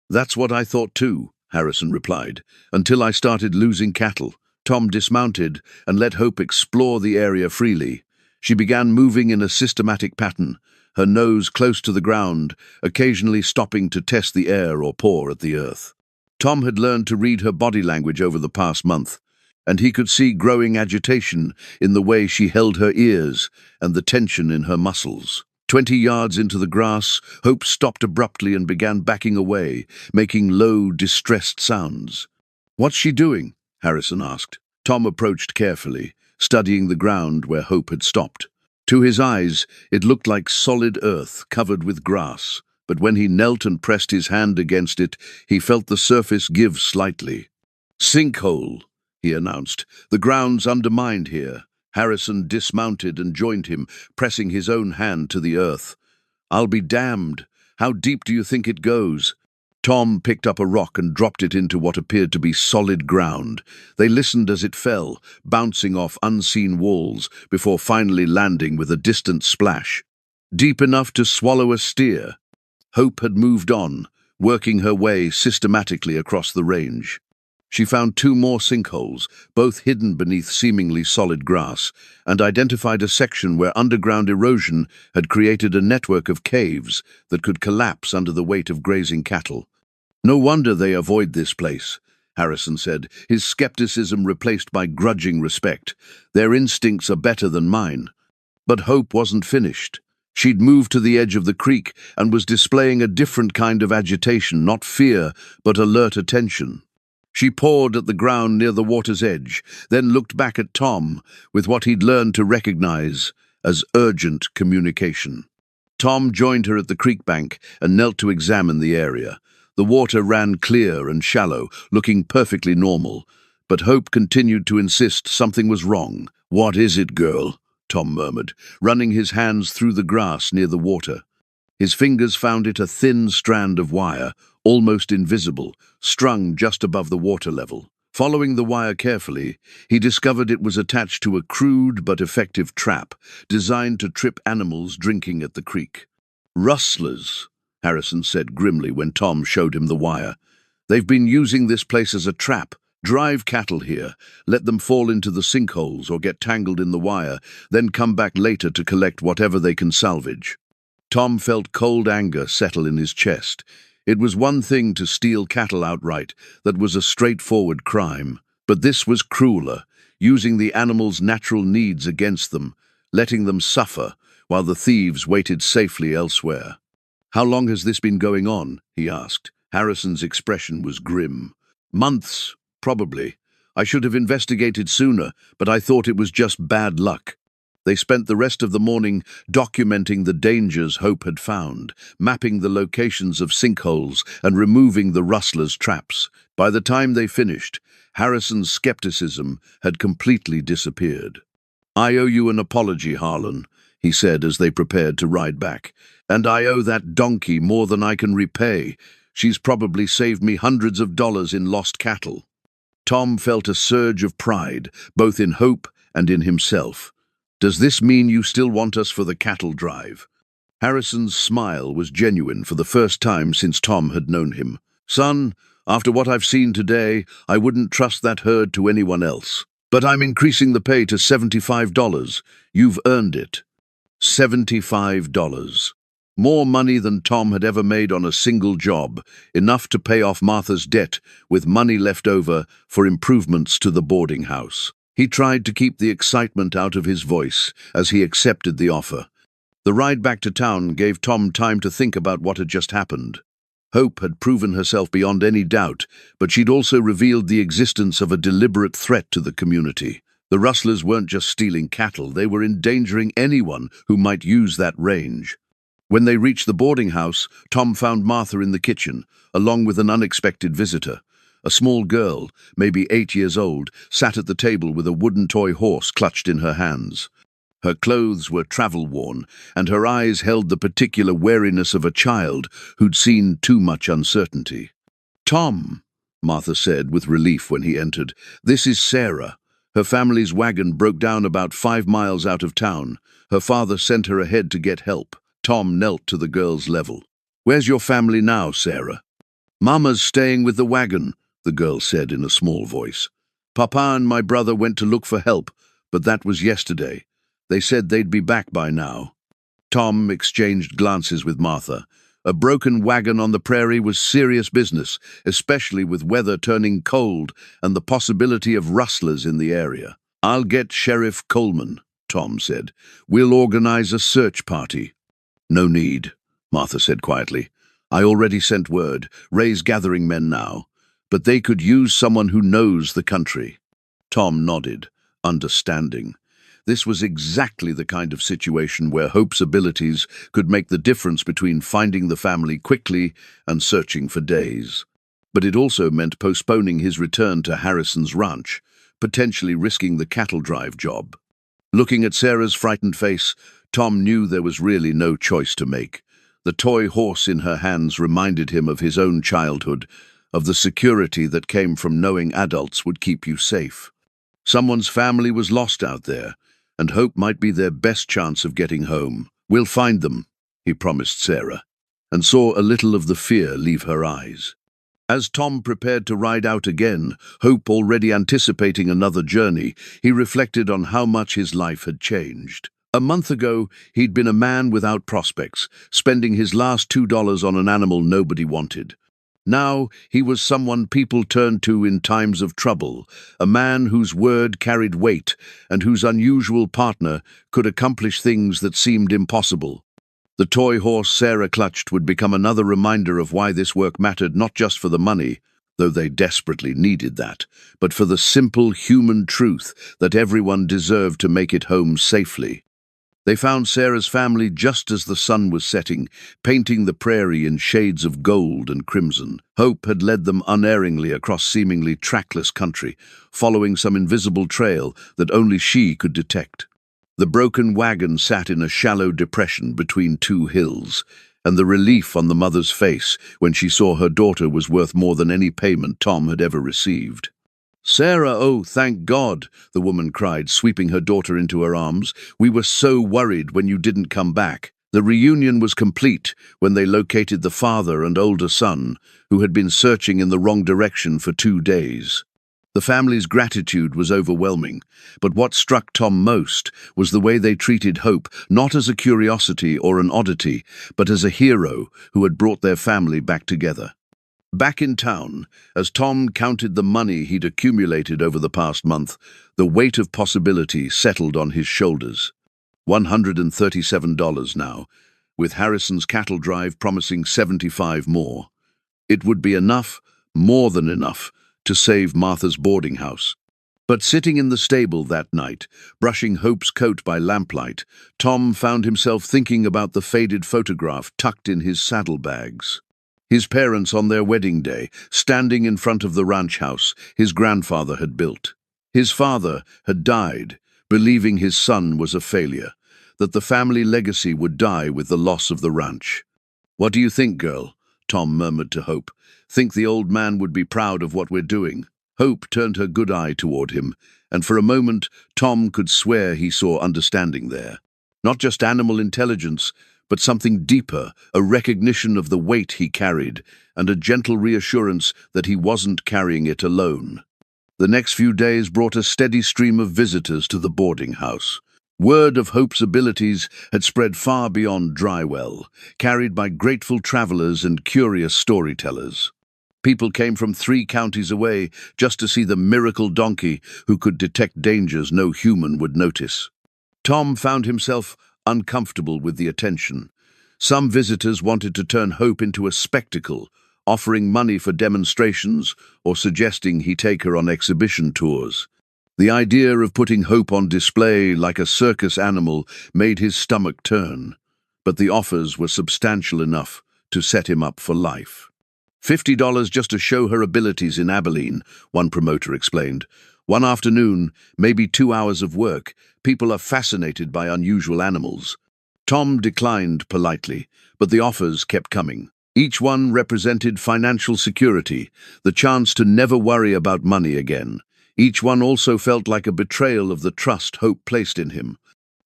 "That's what I thought too," Harrison replied, "until I started losing cattle." Tom dismounted and let Hope explore the area freely. She began moving in a systematic pattern, her nose close to the ground, occasionally stopping to test the air or paw at the earth. Tom had learned to read her body language over the past month, and he could see growing agitation in the way she held her ears and the tension in her muscles. 20 yards into the grass, Hope stopped abruptly and began backing away, making low, distressed sounds. "What's she doing?" Harrison asked. Tom approached carefully, studying the ground where Hope had stopped. To his eyes, it looked like solid earth covered with grass, but when he knelt and pressed his hand against it, he felt the surface give slightly. "Sinkhole," he announced. "The ground's undermined here." Harrison dismounted and joined him, pressing his own hand to the earth. "I'll be damned. How deep do you think it goes?" Tom picked up a rock and dropped it into what appeared to be solid ground. They listened as it fell, bouncing off unseen walls, before finally landing with a distant splash. Deep enough to swallow a steer. Hope had moved on, working her way systematically across the range. She found two more sinkholes, both hidden beneath seemingly solid grass, and identified a section where underground erosion had created a network of caves that could collapse under the weight of grazing cattle. "No wonder they avoid this place," Harrison said, his skepticism replaced by grudging respect. "Their instincts are better than mine." But Hope wasn't finished. She'd moved to the edge of the creek and was displaying a different kind of agitation, not fear, but alert attention. She pawed at the ground near the water's edge, then looked back at Tom with what he'd learned to recognize as urgent communication. Tom joined her at the creek bank and knelt to examine the area. The water ran clear and shallow, looking perfectly normal, but Hope continued to insist something was wrong. "What is it, girl?" Tom murmured, running his hands through the grass near the water. His fingers found it a thin strand of wire, almost invisible, strung just above the water level. Following the wire carefully, he discovered it was attached to a crude but effective trap, designed to trip animals drinking at the creek. "Rustlers," Harrison said grimly when Tom showed him the wire. "They've been using this place as a trap. Drive cattle here, let them fall into the sinkholes or get tangled in the wire, then come back later to collect whatever they can salvage." Tom felt cold anger settle in his chest. It was one thing to steal cattle outright, that was a straightforward crime. But this was crueler, using the animals' natural needs against them, letting them suffer, while the thieves waited safely elsewhere. "How long has this been going on?" he asked. Harrison's expression was grim. "Months, probably. I should have investigated sooner, but I thought it was just bad luck." They spent the rest of the morning documenting the dangers Hope had found, mapping the locations of sinkholes and removing the rustlers' traps. By the time they finished, Harrison's skepticism had completely disappeared. "I owe you an apology, Harlan," he said as they prepared to ride back. "And I owe that donkey more than I can repay. She's probably saved me hundreds of dollars in lost cattle." Tom felt a surge of pride, both in Hope and in himself. "Does this mean you still want us for the cattle drive?" Harrison's smile was genuine for the first time since Tom had known him. "Son, after what I've seen today, I wouldn't trust that herd to anyone else. But I'm increasing the pay to $75. You've earned it." $75. More money than Tom had ever made on a single job, enough to pay off Martha's debt, with money left over for improvements to the boarding house. He tried to keep the excitement out of his voice as he accepted the offer. The ride back to town gave Tom time to think about what had just happened. Hope had proven herself beyond any doubt, but she'd also revealed the existence of a deliberate threat to the community. The rustlers weren't just stealing cattle, they were endangering anyone who might use that range. When they reached the boarding house, Tom found Martha in the kitchen, along with an unexpected visitor. A small girl, maybe 8 years old, sat at the table with a wooden toy horse clutched in her hands. Her clothes were travel-worn, and her eyes held the particular wariness of a child who'd seen too much uncertainty. "Tom," Martha said with relief when he entered, "this is Sarah. Her family's wagon broke down about 5 miles out of town. Her father sent her ahead to get help." Tom knelt to the girl's level. "Where's your family now, Sarah?" "Mama's staying with the wagon," the girl said in a small voice. "Papa and my brother went to look for help, but that was yesterday. They said they'd be back by now." Tom exchanged glances with Martha. A broken wagon on the prairie was serious business, especially with weather turning cold and the possibility of rustlers in the area. "I'll get Sheriff Coleman," Tom said. "We'll organize a search party." "No need," Martha said quietly. "I already sent word. Ray's gathering men now. But they could use someone who knows the country." Tom nodded, understanding. This was exactly the kind of situation where Hope's abilities could make the difference between finding the family quickly and searching for days. But it also meant postponing his return to Harrison's ranch, potentially risking the cattle drive job. Looking at Sarah's frightened face, Tom knew there was really no choice to make. The toy horse in her hands reminded him of his own childhood, of the security that came from knowing adults would keep you safe. Someone's family was lost out there, and Hope might be their best chance of getting home. "We'll find them," he promised Sarah, and saw a little of the fear leave her eyes. As Tom prepared to ride out again, Hope already anticipating another journey, he reflected on how much his life had changed. A month ago, he'd been a man without prospects, spending his last $2 on an animal nobody wanted. Now he was someone people turned to in times of trouble, a man whose word carried weight and whose unusual partner could accomplish things that seemed impossible. The toy horse Sarah clutched would become another reminder of why this work mattered, not just for the money, though they desperately needed that, but for the simple human truth that everyone deserved to make it home safely. They found Sarah's family just as the sun was setting, painting the prairie in shades of gold and crimson. Hope had led them unerringly across seemingly trackless country, following some invisible trail that only she could detect. The broken wagon sat in a shallow depression between two hills, and the relief on the mother's face when she saw her daughter was worth more than any payment Tom had ever received. "Sarah, oh, thank God," the woman cried, sweeping her daughter into her arms. "We were so worried when you didn't come back." The reunion was complete when they located the father and older son, who had been searching in the wrong direction for 2 days. The family's gratitude was overwhelming, but what struck Tom most was the way they treated Hope, not as a curiosity or an oddity, but as a hero who had brought their family back together. Back in town, as Tom counted the money he'd accumulated over the past month, the weight of possibility settled on his shoulders. $137 now, with Harrison's cattle drive promising 75 more. It would be enough, more than enough, to save Martha's boarding house. But sitting in the stable that night, brushing Hope's coat by lamplight, Tom found himself thinking about the faded photograph tucked in his saddlebags. His parents on their wedding day, standing in front of the ranch house his grandfather had built. His father had died, believing his son was a failure, that the family legacy would die with the loss of the ranch. "What do you think, girl?" Tom murmured to Hope. "Think the old man would be proud of what we're doing?" Hope turned her good eye toward him, and for a moment Tom could swear he saw understanding there. Not just animal intelligence, but something deeper, a recognition of the weight he carried, and a gentle reassurance that he wasn't carrying it alone. The next few days brought a steady stream of visitors to the boarding house. Word of Hope's abilities had spread far beyond Drywell, carried by grateful travelers and curious storytellers. People came from 3 counties away just to see the miracle donkey who could detect dangers no human would notice. Tom found himself uncomfortable with the attention. Some visitors wanted to turn Hope into a spectacle, offering money for demonstrations or suggesting he take her on exhibition tours. The idea of putting Hope on display like a circus animal made his stomach turn, but the offers were substantial enough to set him up for life. $50 just to show her abilities in Abilene, one promoter explained. One afternoon, maybe 2 hours of work. People are fascinated by unusual animals. Tom declined politely, but the offers kept coming. Each one represented financial security, the chance to never worry about money again. Each one also felt like a betrayal of the trust Hope placed in him.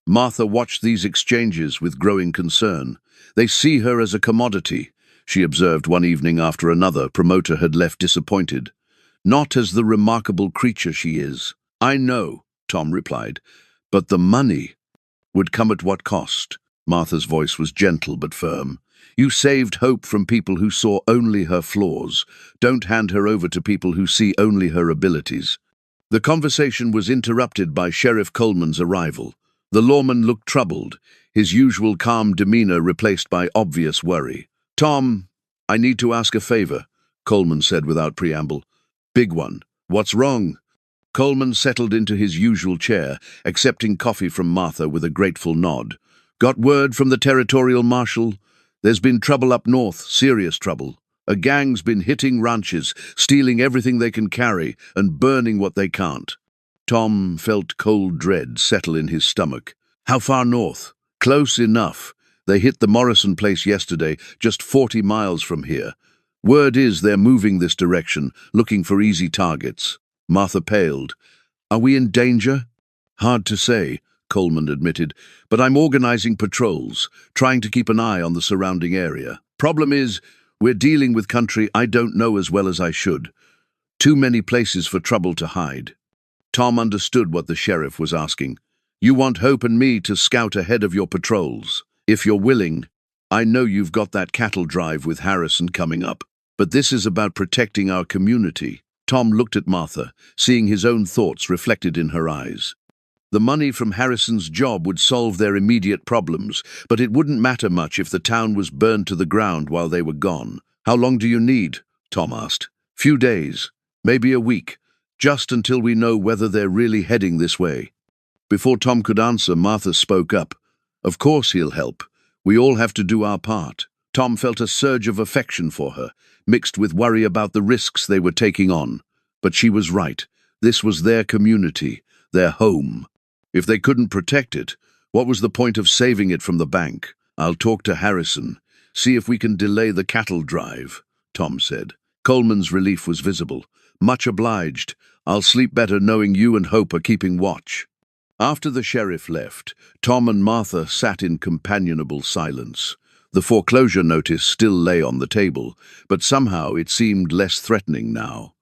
Martha watched these exchanges with growing concern. "They see her as a commodity," she observed one evening after another promoter had left disappointed. "Not as the remarkable creature she is." "I know," Tom replied, "but the money would come at what cost?" Martha's voice was gentle but firm. "You saved Hope from people who saw only her flaws. Don't hand her over to people who see only her abilities." The conversation was interrupted by Sheriff Coleman's arrival. The lawman looked troubled, his usual calm demeanor replaced by obvious worry. "Tom, I need to ask a favor," Coleman said without preamble. "Big one. What's wrong?" Coleman settled into his usual chair, accepting coffee from Martha with a grateful nod. "Got word from the territorial marshal? There's been trouble up north, serious trouble. A gang's been hitting ranches, stealing everything they can carry and burning what they can't." Tom felt cold dread settle in his stomach. "How far north?" "Close enough. They hit the Morrison place yesterday, just 40 miles from here. Word is they're moving this direction, looking for easy targets." Martha paled. "Are we in danger?" "Hard to say," Coleman admitted, "but I'm organizing patrols, trying to keep an eye on the surrounding area. Problem is, We're dealing with country I don't know as well as I should. Too many places for trouble to hide." Tom understood what the sheriff was asking. "You want Hope and me to scout ahead of your patrols. If you're willing, I know you've got that cattle drive with Harrison coming up, but this is about protecting our community." Tom looked at Martha, seeing his own thoughts reflected in her eyes. The money from Harrison's job would solve their immediate problems, but it wouldn't matter much if the town was burned to the ground while they were gone. "How long do you need?" Tom asked. "Few days, maybe a week, just until we know whether they're really heading this way." Before Tom could answer, Martha spoke up. "Of course he'll help. We all have to do our part." Tom felt a surge of affection for her, mixed with worry about the risks they were taking on. But she was right. This was their community, their home. If they couldn't protect it, what was the point of saving it from the bank? "I'll talk to Harrison, see if we can delay the cattle drive," Tom said. Coleman's relief was visible. "Much obliged. I'll sleep better knowing you and Hope are keeping watch." After the sheriff left, Tom and Martha sat in companionable silence. The foreclosure notice still lay on the table, but somehow it seemed less threatening now.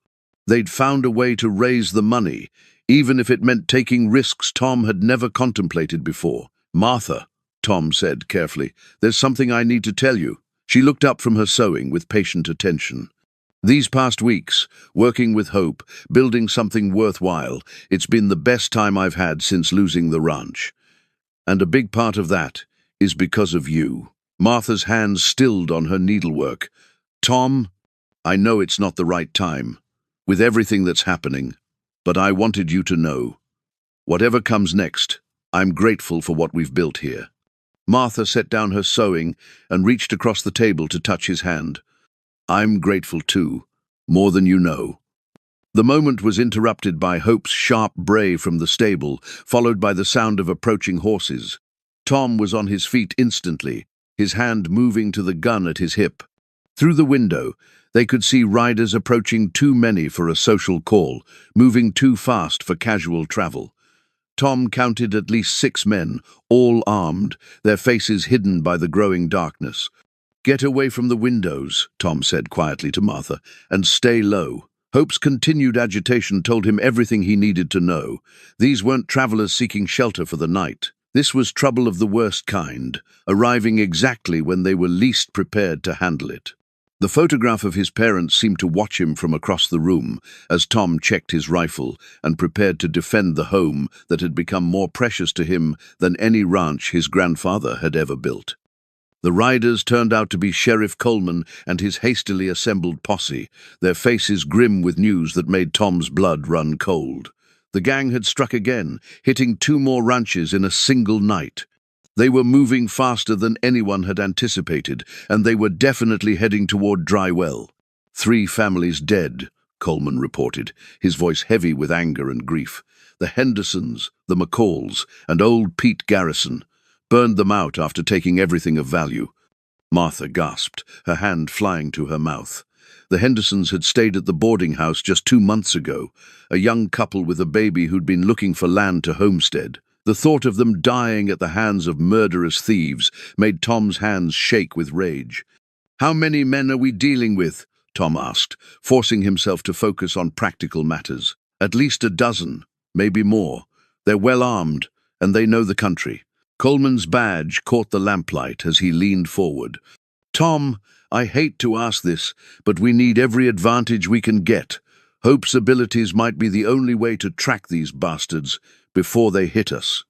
They'd found a way to raise the money, even if it meant taking risks Tom had never contemplated before. "Martha," Tom said carefully, "there's something I need to tell you." She looked up from her sewing with patient attention. "These past weeks, working with Hope, building something worthwhile, it's been the best time I've had since losing the ranch. And a big part of that is because of you." Martha's hands stilled on her needlework. "Tom, I know it's not the right time, with everything that's happening, but I wanted you to know. Whatever comes next, I'm grateful for what we've built here." Martha set down her sewing and reached across the table to touch his hand. "I'm grateful too, more than you know." The moment was interrupted by Hope's sharp bray from the stable, followed by the sound of approaching horses. Tom was on his feet instantly, his hand moving to the gun at his hip. Through the window, they could see riders approaching too many for a social call, moving too fast for casual travel. Tom counted at least 6 men, all armed, their faces hidden by the growing darkness. "Get away from the windows," Tom said quietly to Martha, "and stay low." Hope's continued agitation told him everything he needed to know. These weren't travelers seeking shelter for the night. This was trouble of the worst kind, arriving exactly when they were least prepared to handle it. The photograph of his parents seemed to watch him from across the room as Tom checked his rifle and prepared to defend the home that had become more precious to him than any ranch his grandfather had ever built. The riders turned out to be Sheriff Coleman and his hastily assembled posse, their faces grim with news that made Tom's blood run cold. The gang had struck again, hitting 2 more ranches in a single night. They were moving faster than anyone had anticipated, and they were definitely heading toward Dry Well. 3 families dead, Coleman reported, his voice heavy with anger and grief. The Hendersons, the McCalls, and old Pete Garrison burned them out after taking everything of value. Martha gasped, her hand flying to her mouth. The Hendersons had stayed at the boarding house just 2 months ago, a young couple with a baby who'd been looking for land to homestead. The thought of them dying at the hands of murderous thieves made Tom's hands shake with rage. "How many men are we dealing with?" Tom asked, forcing himself to focus on practical matters. "At least a dozen, maybe more. They're well armed, and they know the country." Coleman's badge caught the lamplight as he leaned forward. "Tom, I hate to ask this, but we need every advantage we can get. Hope's abilities might be the only way to track these bastards before they hit us."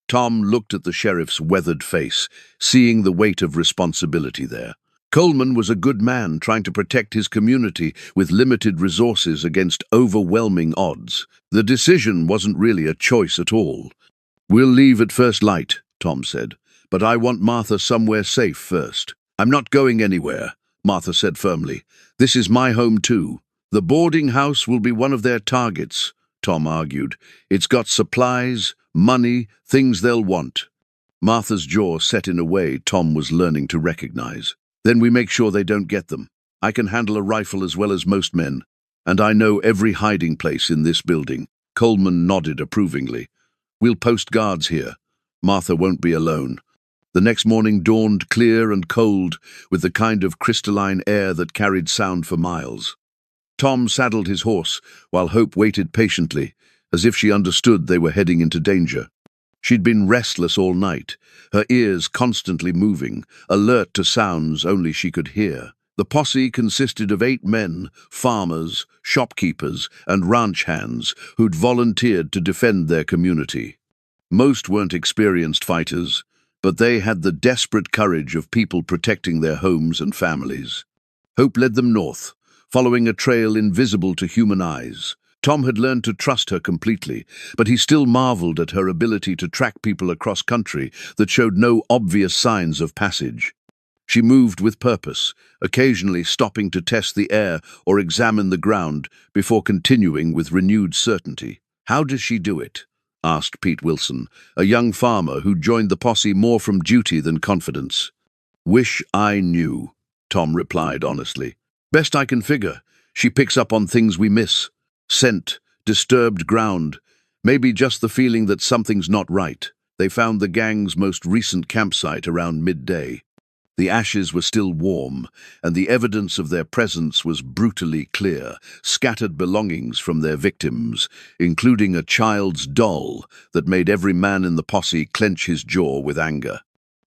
Tom looked at the sheriff's weathered face, seeing the weight of responsibility there. Coleman was a good man trying to protect his community with limited resources against overwhelming odds. The decision wasn't really a choice at all. "We'll leave at first light," Tom said, "but I want Martha somewhere safe first." "I'm not going anywhere," Martha said firmly. "This is my home too." "The boarding house will be one of their targets," Tom argued. "It's got supplies, money, things they'll want." Martha's jaw set in a way Tom was learning to recognize. "Then we make sure they don't get them. I can handle a rifle as well as most men, and I know every hiding place in this building." Coleman nodded approvingly. "We'll post guards here. Martha won't be alone." The next morning dawned clear and cold, with the kind of crystalline air that carried sound for miles. Tom saddled his horse, while Hope waited patiently, as if she understood they were heading into danger. She'd been restless all night, her ears constantly moving, alert to sounds only she could hear. The posse consisted of 8 men, farmers, shopkeepers, and ranch hands who'd volunteered to defend their community. Most weren't experienced fighters, but they had the desperate courage of people protecting their homes and families. Hope led them north, following a trail invisible to human eyes. Tom had learned to trust her completely, but he still marveled at her ability to track people across country that showed no obvious signs of passage. She moved with purpose, occasionally stopping to test the air or examine the ground before continuing with renewed certainty. "How does she do it?" asked Pete Wilson, a young farmer who joined the posse more from duty than confidence. "Wish I knew," Tom replied honestly. "Best I can figure, she picks up on things we miss. Scent, disturbed ground, maybe just the feeling that something's not right." They found the gang's most recent campsite around midday. The ashes were still warm, and the evidence of their presence was brutally clear, scattered belongings from their victims, including a child's doll that made every man in the posse clench his jaw with anger.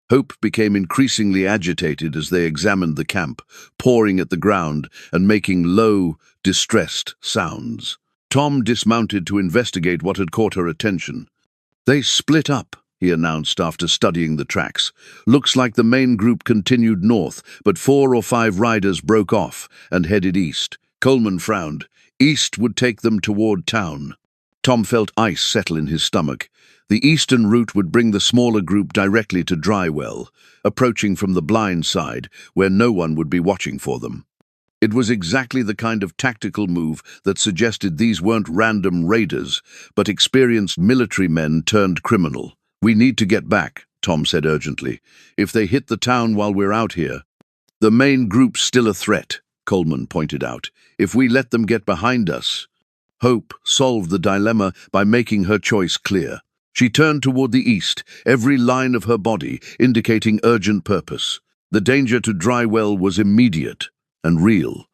Hope became increasingly agitated as they examined the camp, pawing at the ground and making low, distressed sounds. Tom dismounted to investigate what had caught her attention. "They split up," he announced after studying the tracks. "Looks like the main group continued north, but 4 or 5 riders broke off and headed east." Coleman frowned. "East would take them toward town." Tom felt ice settle in his stomach. The eastern route would bring the smaller group directly to Drywell, approaching from the blind side, where no one would be watching for them. It was exactly the kind of tactical move that suggested these weren't random raiders, but experienced military men turned criminal. "We need to get back," Tom said urgently. "If they hit the town while we're out here—" "The main group's still a threat," Coleman pointed out. "If we let them get behind us—" Hope solved the dilemma by making her choice clear. She turned toward the east, every line of her body indicating urgent purpose. The danger to Drywell was immediate and real.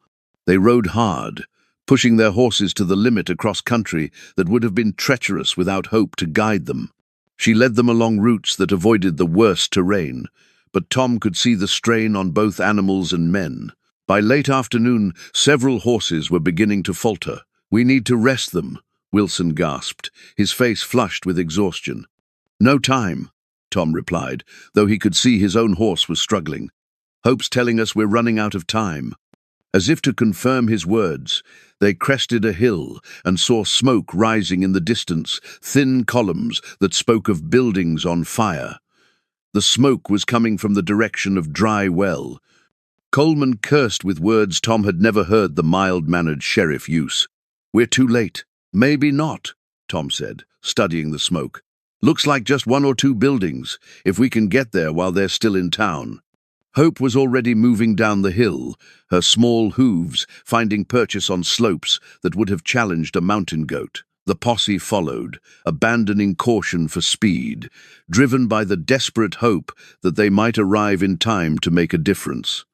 They rode hard, pushing their horses to the limit across country that would have been treacherous without Hope to guide them. She led them along routes that avoided the worst terrain, but Tom could see the strain on both animals and men. By late afternoon, several horses were beginning to falter. "We need to rest them," Wilson gasped, his face flushed with exhaustion. "No time," Tom replied, though he could see his own horse was struggling. "Hope's telling us we're running out of time." As if to confirm his words, they crested a hill and saw smoke rising in the distance, thin columns that spoke of buildings on fire. The smoke was coming from the direction of Drywell. Coleman cursed with words Tom had never heard the mild-mannered sheriff use. "We're too late." "Maybe not," Tom said, studying the smoke. "Looks like just 1 or 2 buildings, if we can get there while they're still in town." Hope was already moving down the hill, her small hooves finding purchase on slopes that would have challenged a mountain goat. The posse followed, abandoning caution for speed, driven by the desperate hope that they might arrive in time to make a difference.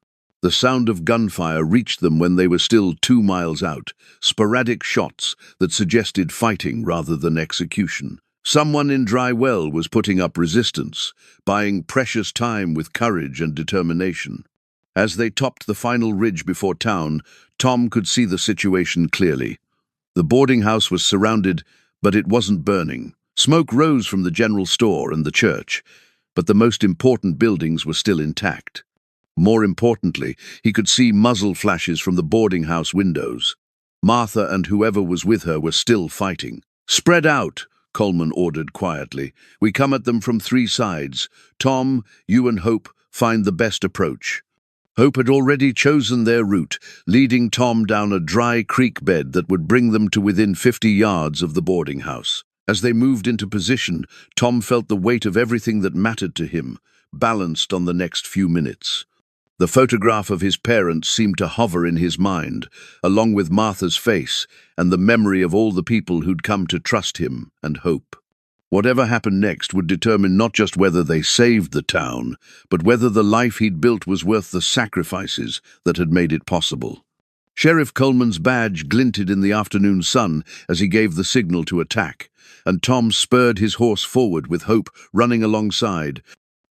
The sound of gunfire reached them when they were still 2 miles out, sporadic shots that suggested fighting rather than execution. Someone in Drywell was putting up resistance, buying precious time with courage and determination. As they topped the final ridge before town, Tom could see the situation clearly. The boarding house was surrounded, but it wasn't burning. Smoke rose from the general store and the church, but the most important buildings were still intact. More importantly, he could see muzzle flashes from the boarding house windows. Martha and whoever was with her were still fighting. "Spread out," Coleman ordered quietly. "We come at them from 3 sides. Tom, you and Hope find the best approach." Hope had already chosen their route, leading Tom down a dry creek bed that would bring them to within 50 yards of the boarding house. As they moved into position, Tom felt the weight of everything that mattered to him, balanced on the next few minutes. The photograph of his parents seemed to hover in his mind, along with Martha's face and the memory of all the people who'd come to trust him and Hope. Whatever happened next would determine not just whether they saved the town, but whether the life he'd built was worth the sacrifices that had made it possible. Sheriff Coleman's badge glinted in the afternoon sun as he gave the signal to attack, and Tom spurred his horse forward with Hope running alongside,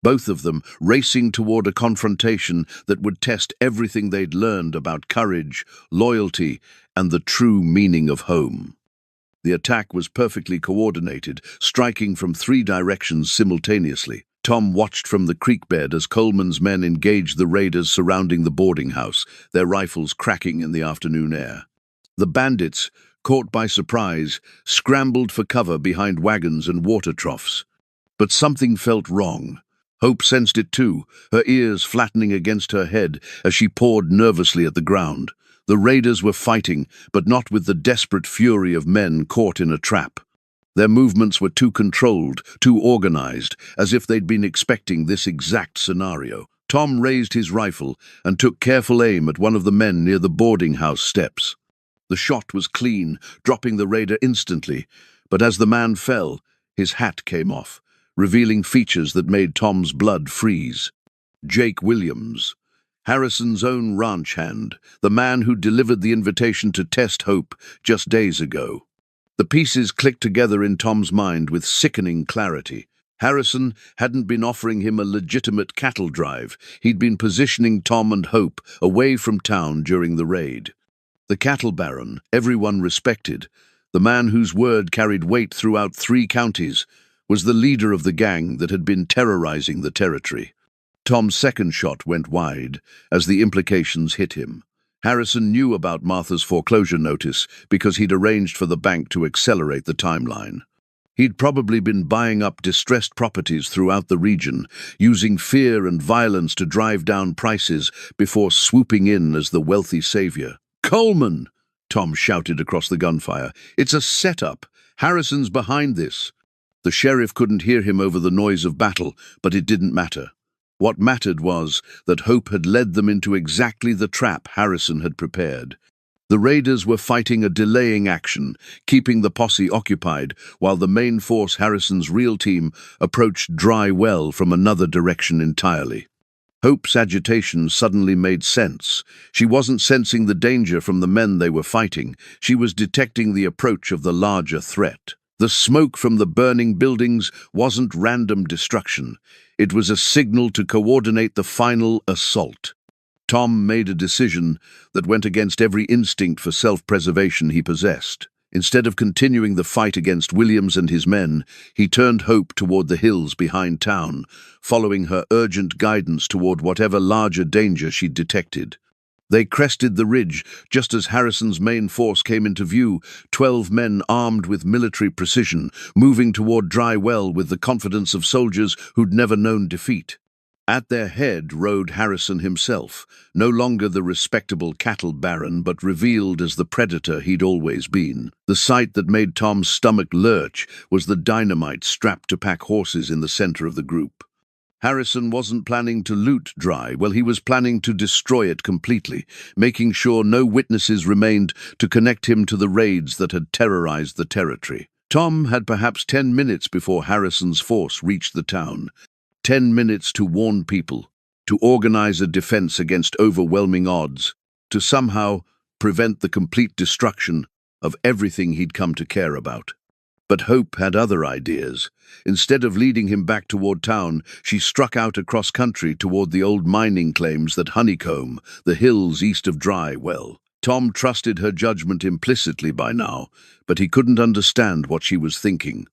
both of them racing toward a confrontation that would test everything they'd learned about courage, loyalty, and the true meaning of home. The attack was perfectly coordinated, striking from 3 directions simultaneously. Tom watched from the creek bed as Coleman's men engaged the raiders surrounding the boarding house, their rifles cracking in the afternoon air. The bandits, caught by surprise, scrambled for cover behind wagons and water troughs. But something felt wrong. Hope sensed it too, her ears flattening against her head as she pawed nervously at the ground. The raiders were fighting, but not with the desperate fury of men caught in a trap. Their movements were too controlled, too organized, as if they'd been expecting this exact scenario. Tom raised his rifle and took careful aim at one of the men near the boarding house steps. The shot was clean, dropping the raider instantly, but as the man fell, his hat came off, revealing features that made Tom's blood freeze. Jake Williams, Harrison's own ranch hand, the man who delivered the invitation to test Hope just days ago. The pieces clicked together in Tom's mind with sickening clarity. Harrison hadn't been offering him a legitimate cattle drive. He'd been positioning Tom and Hope away from town during the raid. The cattle baron, everyone respected, the man whose word carried weight throughout 3 counties, was the leader of the gang that had been terrorizing the territory. Tom's second shot went wide as the implications hit him. Harrison knew about Martha's foreclosure notice because he'd arranged for the bank to accelerate the timeline. He'd probably been buying up distressed properties throughout the region, using fear and violence to drive down prices before swooping in as the wealthy savior. "Coleman!" Tom shouted across the gunfire. "It's a setup. Harrison's behind this." The sheriff couldn't hear him over the noise of battle, but it didn't matter. What mattered was that Hope had led them into exactly the trap Harrison had prepared. The raiders were fighting a delaying action, keeping the posse occupied, while the main force, Harrison's real team, approached Dry Well from another direction entirely. Hope's agitation suddenly made sense. She wasn't sensing the danger from the men they were fighting. She was detecting the approach of the larger threat. The smoke from the burning buildings wasn't random destruction. It was a signal to coordinate the final assault. Tom made a decision that went against every instinct for self-preservation he possessed. Instead of continuing the fight against Williams and his men, he turned Hope toward the hills behind town, following her urgent guidance toward whatever larger danger she'd detected. They crested the ridge just as Harrison's main force came into view, 12 men armed with military precision, moving toward Dry Well with the confidence of soldiers who'd never known defeat. At their head rode Harrison himself, no longer the respectable cattle baron, but revealed as the predator he'd always been. The sight that made Tom's stomach lurch was the dynamite strapped to pack horses in the center of the group. Harrison wasn't planning to loot Dry Well, he was planning to destroy it completely, making sure no witnesses remained to connect him to the raids that had terrorized the territory. Tom had perhaps 10 minutes before Harrison's force reached the town. 10 minutes to warn people, to organize a defense against overwhelming odds, to somehow prevent the complete destruction of everything he'd come to care about. But Hope had other ideas. Instead of leading him back toward town, she struck out across country toward the old mining claims that honeycomb the hills east of Dry Well. Tom trusted her judgment implicitly by now, but he couldn't understand what she was thinking.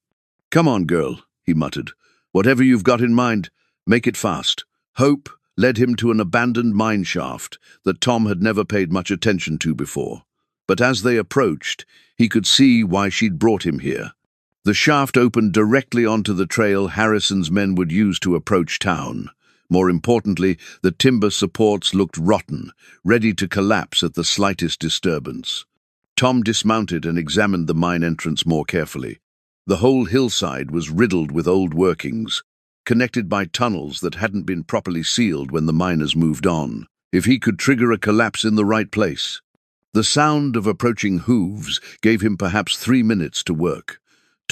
"Come on, girl," he muttered. "Whatever you've got in mind, make it fast." Hope led him to an abandoned mine shaft that Tom had never paid much attention to before. But as they approached, he could see why she'd brought him here. The shaft opened directly onto the trail Harrison's men would use to approach town. More importantly, the timber supports looked rotten, ready to collapse at the slightest disturbance. Tom dismounted and examined the mine entrance more carefully. The whole hillside was riddled with old workings, connected by tunnels that hadn't been properly sealed when the miners moved on. If he could trigger a collapse in the right place. The sound of approaching hooves gave him perhaps 3 minutes to work.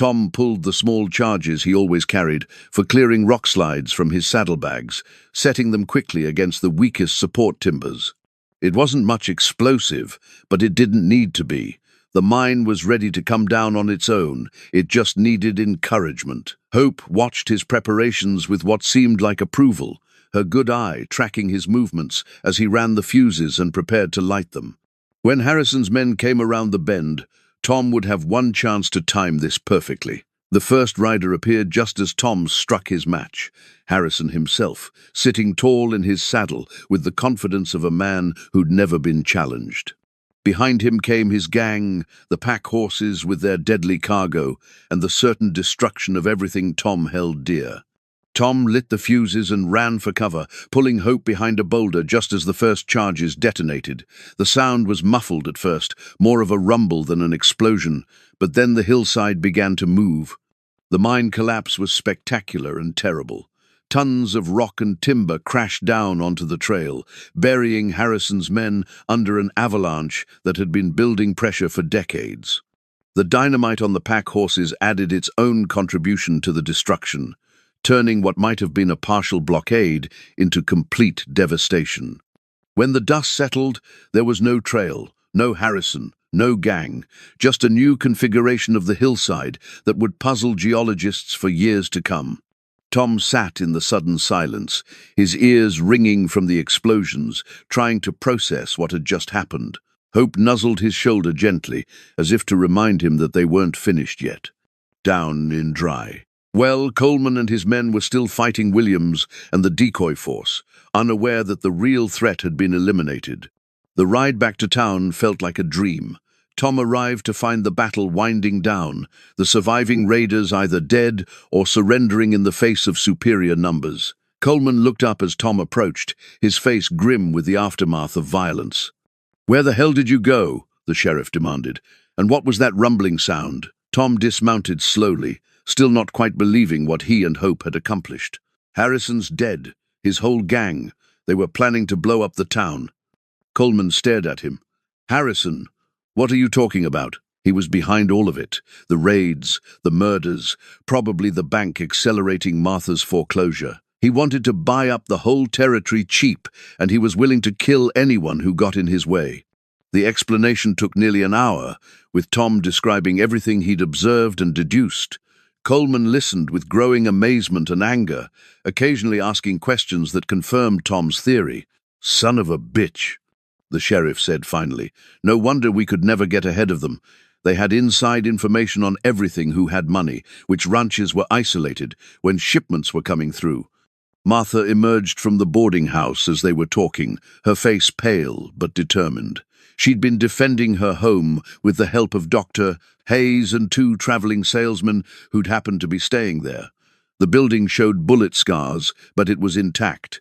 Tom pulled the small charges he always carried for clearing rock slides from his saddlebags, setting them quickly against the weakest support timbers. It wasn't much explosive, but it didn't need to be. The mine was ready to come down on its own. It just needed encouragement. Hope watched his preparations with what seemed like approval, her good eye tracking his movements as he ran the fuses and prepared to light them. When Harrison's men came around the bend, Tom would have one chance to time this perfectly. The first rider appeared just as Tom struck his match, Harrison himself, sitting tall in his saddle with the confidence of a man who'd never been challenged. Behind him came his gang, the pack horses with their deadly cargo, and the certain destruction of everything Tom held dear. Tom lit the fuses and ran for cover, pulling Hope behind a boulder just as the first charges detonated. The sound was muffled at first, more of a rumble than an explosion, but then the hillside began to move. The mine collapse was spectacular and terrible. Tons of rock and timber crashed down onto the trail, burying Harrison's men under an avalanche that had been building pressure for decades. The dynamite on the pack horses added its own contribution to the destruction, turning what might have been a partial blockade into complete devastation. When the dust settled, there was no trail, no Harrison, no gang, just a new configuration of the hillside that would puzzle geologists for years to come. Tom sat in the sudden silence, his ears ringing from the explosions, trying to process what had just happened. Hope nuzzled his shoulder gently, as if to remind him that they weren't finished yet. Down in dry. Well, Coleman and his men were still fighting Williams and the decoy force, unaware that the real threat had been eliminated. The ride back to town felt like a dream. Tom arrived to find the battle winding down, the surviving raiders either dead or surrendering in the face of superior numbers. Coleman looked up as Tom approached, his face grim with the aftermath of violence. "Where the hell did you go?" the sheriff demanded. "And what was that rumbling sound?" Tom dismounted slowly, still not quite believing what he and Hope had accomplished. "Harrison's dead, his whole gang. They were planning to blow up the town." Coleman stared at him. "Harrison? What are you talking about?" He was behind all of it. The raids, the murders, probably the bank accelerating Martha's foreclosure. He wanted to buy up the whole territory cheap, and he was willing to kill anyone who got in his way. The explanation took nearly an hour, with Tom describing everything he'd observed and deduced. Coleman listened with growing amazement and anger, occasionally asking questions that confirmed Tom's theory. "Son of a bitch," the sheriff said finally. "No wonder we could never get ahead of them. They had inside information on everything who had money, which ranches were isolated, when shipments were coming through." Martha emerged from the boarding house as they were talking, her face pale but determined. She'd been defending her home with the help of Dr. Hayes and 2 traveling salesmen who'd happened to be staying there. The building showed bullet scars, but it was intact.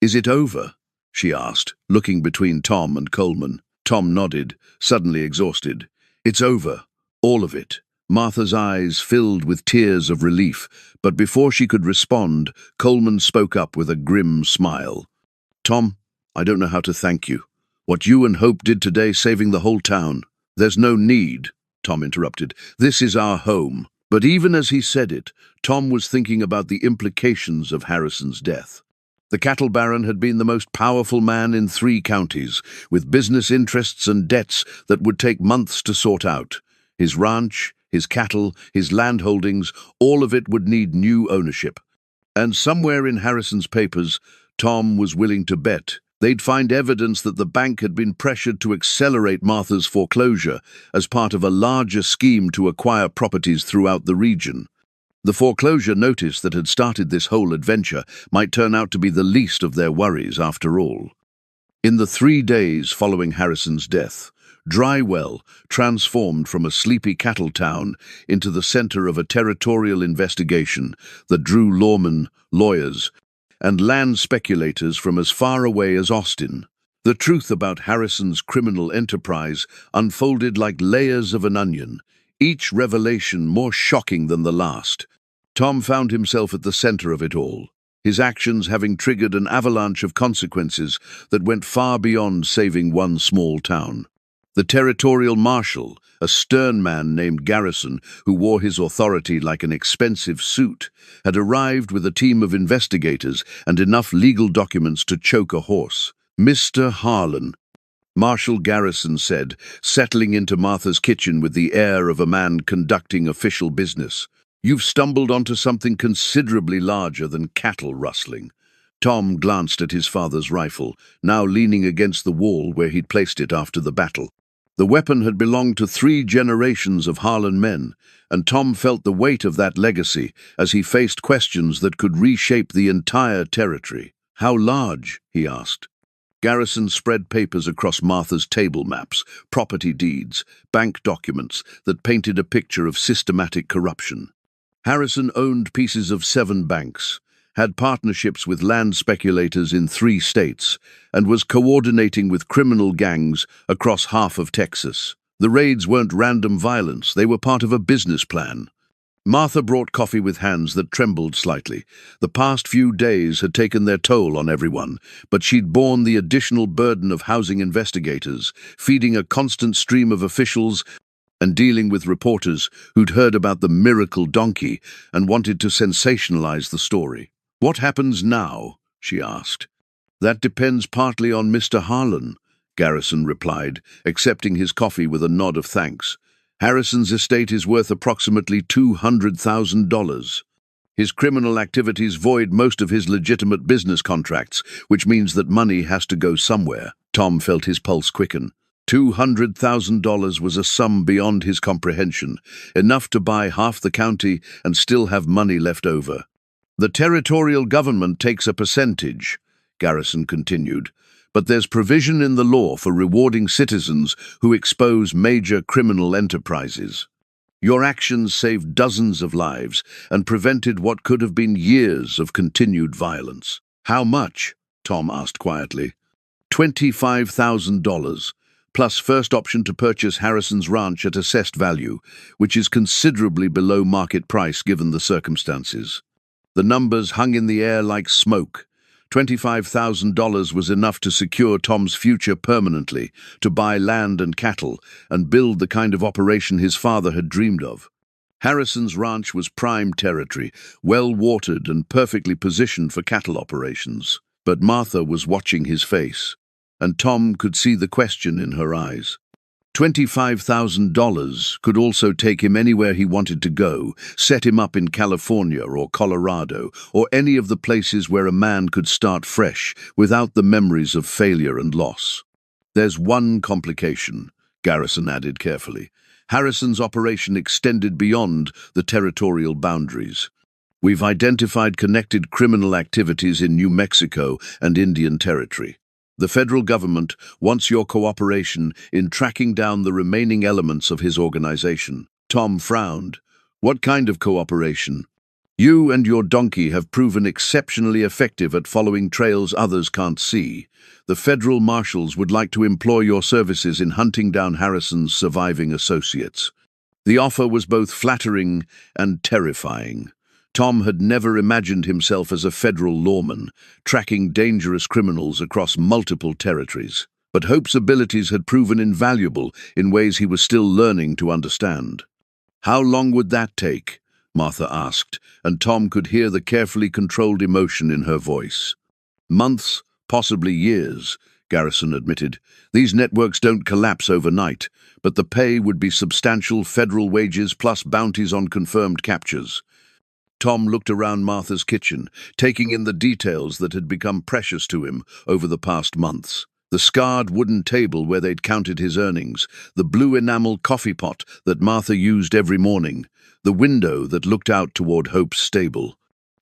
"Is it over?" she asked, looking between Tom and Coleman. Tom nodded, suddenly exhausted. "It's over. All of it." Martha's eyes filled with tears of relief, but before she could respond, Coleman spoke up with a grim smile. "Tom, I don't know how to thank you. What you and Hope did today, saving the whole town." "There's no need," Tom interrupted. "This is our home." But even as he said it, Tom was thinking about the implications of Harrison's death. The cattle baron had been the most powerful man in 3 counties, with business interests and debts that would take months to sort out. His ranch, his cattle, his land holdings, all of it would need new ownership. And somewhere in Harrison's papers, Tom was willing to bet they'd find evidence that the bank had been pressured to accelerate Martha's foreclosure as part of a larger scheme to acquire properties throughout the region. The foreclosure notice that had started this whole adventure might turn out to be the least of their worries after all. In the 3 days following Harrison's death, Drywell transformed from a sleepy cattle town into the center of a territorial investigation that drew lawmen, lawyers, and land speculators from as far away as Austin. The truth about Harrison's criminal enterprise unfolded like layers of an onion, each revelation more shocking than the last. Tom found himself at the center of it all, his actions having triggered an avalanche of consequences that went far beyond saving one small town. The territorial marshal, a stern man named Garrison, who wore his authority like an expensive suit, had arrived with a team of investigators and enough legal documents to choke a horse. "Mr. Harlan," Marshal Garrison said, settling into Martha's kitchen with the air of a man conducting official business. "You've stumbled onto something considerably larger than cattle rustling." Tom glanced at his father's rifle, now leaning against the wall where he'd placed it after the battle. The weapon had belonged to 3 generations of Harlan men, and Tom felt the weight of that legacy as he faced questions that could reshape the entire territory. "How large?" he asked. Garrison spread papers across Martha's table maps, property deeds, bank documents that painted a picture of systematic corruption. Harrison owned pieces of 7 banks, had partnerships with land speculators in 3 states, and was coordinating with criminal gangs across half of Texas. The raids weren't random violence, they were part of a business plan. Martha brought coffee with hands that trembled slightly. The past few days had taken their toll on everyone, but she'd borne the additional burden of housing investigators, feeding a constant stream of officials and dealing with reporters who'd heard about the miracle donkey and wanted to sensationalize the story. "What happens now?" she asked. "That depends partly on Mr. Harlan," Garrison replied, accepting his coffee with a nod of thanks. "Harrison's estate is worth approximately $200,000. His criminal activities void most of his legitimate business contracts, which means that money has to go somewhere." Tom felt his pulse quicken. $200,000 was a sum beyond his comprehension, enough to buy half the county and still have money left over. "The territorial government takes a percentage," Garrison continued, "but there's provision in the law for rewarding citizens who expose major criminal enterprises. Your actions saved dozens of lives and prevented what could have been years of continued violence." "How much?" Tom asked quietly. $25,000, plus first option to purchase Harrison's ranch at assessed value, which is considerably below market price given the circumstances. The numbers hung in the air like smoke. $25,000 was enough to secure Tom's future permanently, to buy land and cattle, and build the kind of operation his father had dreamed of. Harrison's ranch was prime territory, well-watered and perfectly positioned for cattle operations. But Martha was watching his face, and Tom could see the question in her eyes. $25,000 could also take him anywhere he wanted to go, set him up in California or Colorado, or any of the places where a man could start fresh without the memories of failure and loss. "There's one complication," Garrison added carefully. "Harrison's operation extended beyond the territorial boundaries. We've identified connected criminal activities in New Mexico and Indian Territory. The federal government wants your cooperation in tracking down the remaining elements of his organization." Tom frowned. "What kind of cooperation?" "You and your donkey have proven exceptionally effective at following trails others can't see. The federal marshals would like to employ your services in hunting down Harrison's surviving associates." The offer was both flattering and terrifying. Tom had never imagined himself as a federal lawman, tracking dangerous criminals across multiple territories. But Hope's abilities had proven invaluable in ways he was still learning to understand. "How long would that take?" Martha asked, and Tom could hear the carefully controlled emotion in her voice. "Months, possibly years," Garrison admitted. "These networks don't collapse overnight, but the pay would be substantial: federal wages plus bounties on confirmed captures." Tom looked around Martha's kitchen, taking in the details that had become precious to him over the past months. The scarred wooden table where they'd counted his earnings, the blue enamel coffee pot that Martha used every morning, the window that looked out toward Hope's stable.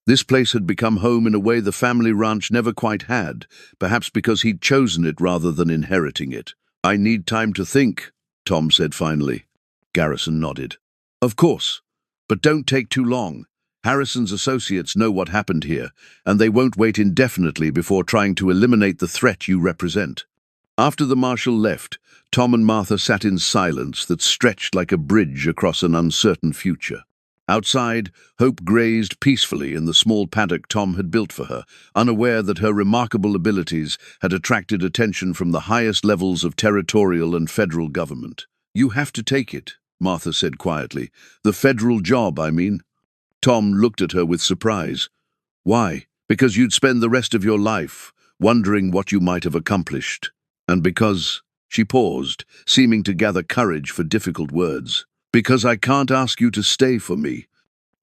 This place had become home in a way the family ranch never quite had, perhaps because he'd chosen it rather than inheriting it. "I need time to think," Tom said finally. Garrison nodded. "Of course, but don't take too long. Harrison's associates know what happened here, and they won't wait indefinitely before trying to eliminate the threat you represent." After the marshal left, Tom and Martha sat in silence that stretched like a bridge across an uncertain future. Outside, Hope grazed peacefully in the small paddock Tom had built for her, unaware that her remarkable abilities had attracted attention from the highest levels of territorial and federal government. "You have to take it," Martha said quietly. "The federal job, I mean." Tom looked at her with surprise. "Why?" "Because you'd spend the rest of your life wondering what you might have accomplished. And because—" She paused, seeming to gather courage for difficult words. "Because I can't ask you to stay for me."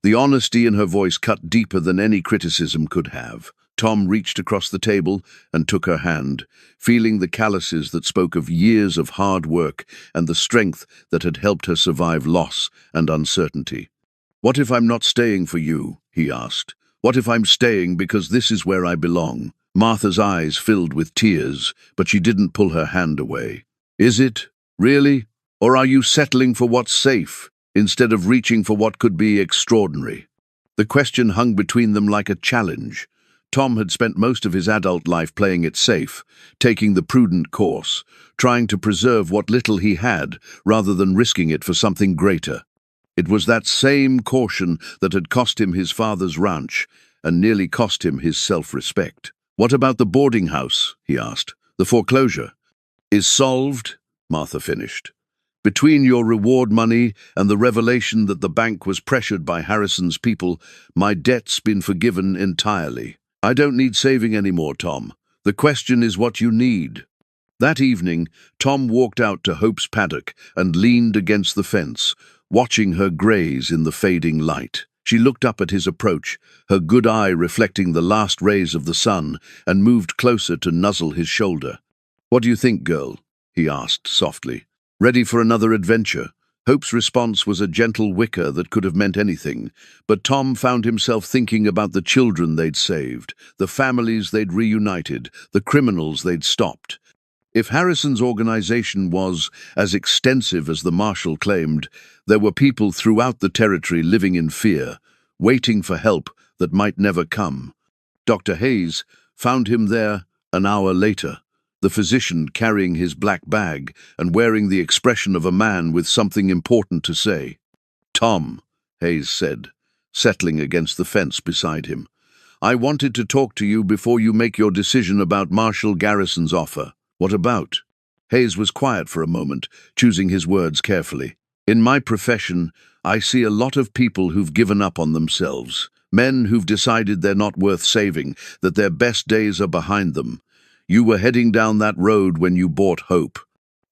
The honesty in her voice cut deeper than any criticism could have. Tom reached across the table and took her hand, feeling the calluses that spoke of years of hard work and the strength that had helped her survive loss and uncertainty. "What if I'm not staying for you?" he asked. "What if I'm staying because this is where I belong?" Martha's eyes filled with tears, but she didn't pull her hand away. "Is it? Really? Or are you settling for what's safe, instead of reaching for what could be extraordinary?" The question hung between them like a challenge. Tom had spent most of his adult life playing it safe, taking the prudent course, trying to preserve what little he had, rather than risking it for something greater. It was that same caution that had cost him his father's ranch, and nearly cost him his self-respect. "What about the boarding house?" he asked. "The foreclosure is solved," Martha finished. "Between your reward money and the revelation that the bank was pressured by Harrison's people, my debt's been forgiven entirely. I don't need saving anymore, Tom. The question is what you need." That evening, Tom walked out to Hope's paddock and leaned against the fence, watching her graze in the fading light. She looked up at his approach, her good eye reflecting the last rays of the sun, and moved closer to nuzzle his shoulder. "What do you think, girl?" he asked softly. "Ready for another adventure?" Hope's response was a gentle whicker that could have meant anything, but Tom found himself thinking about the children they'd saved, the families they'd reunited, the criminals they'd stopped. If Harrison's organization was as extensive as the marshal claimed, there were people throughout the territory living in fear, waiting for help that might never come. Dr. Hayes found him there an hour later, the physician carrying his black bag and wearing the expression of a man with something important to say. "Tom," Hayes said, settling against the fence beside him, "I wanted to talk to you before you make your decision about Marshal Garrison's offer." "What about?" Hayes was quiet for a moment, choosing his words carefully. "In my profession, I see a lot of people who've given up on themselves, men who've decided they're not worth saving, that their best days are behind them. You were heading down that road when you bought Hope."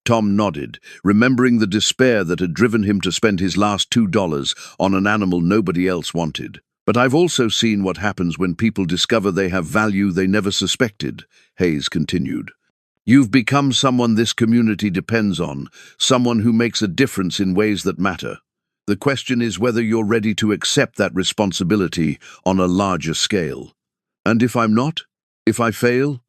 Tom nodded, remembering the despair that had driven him to spend his last $2 on an animal nobody else wanted. "But I've also seen what happens when people discover they have value they never suspected," Hayes continued. "You've become someone this community depends on, someone who makes a difference in ways that matter. The question is whether you're ready to accept that responsibility on a larger scale." "And if I'm not? If I fail?"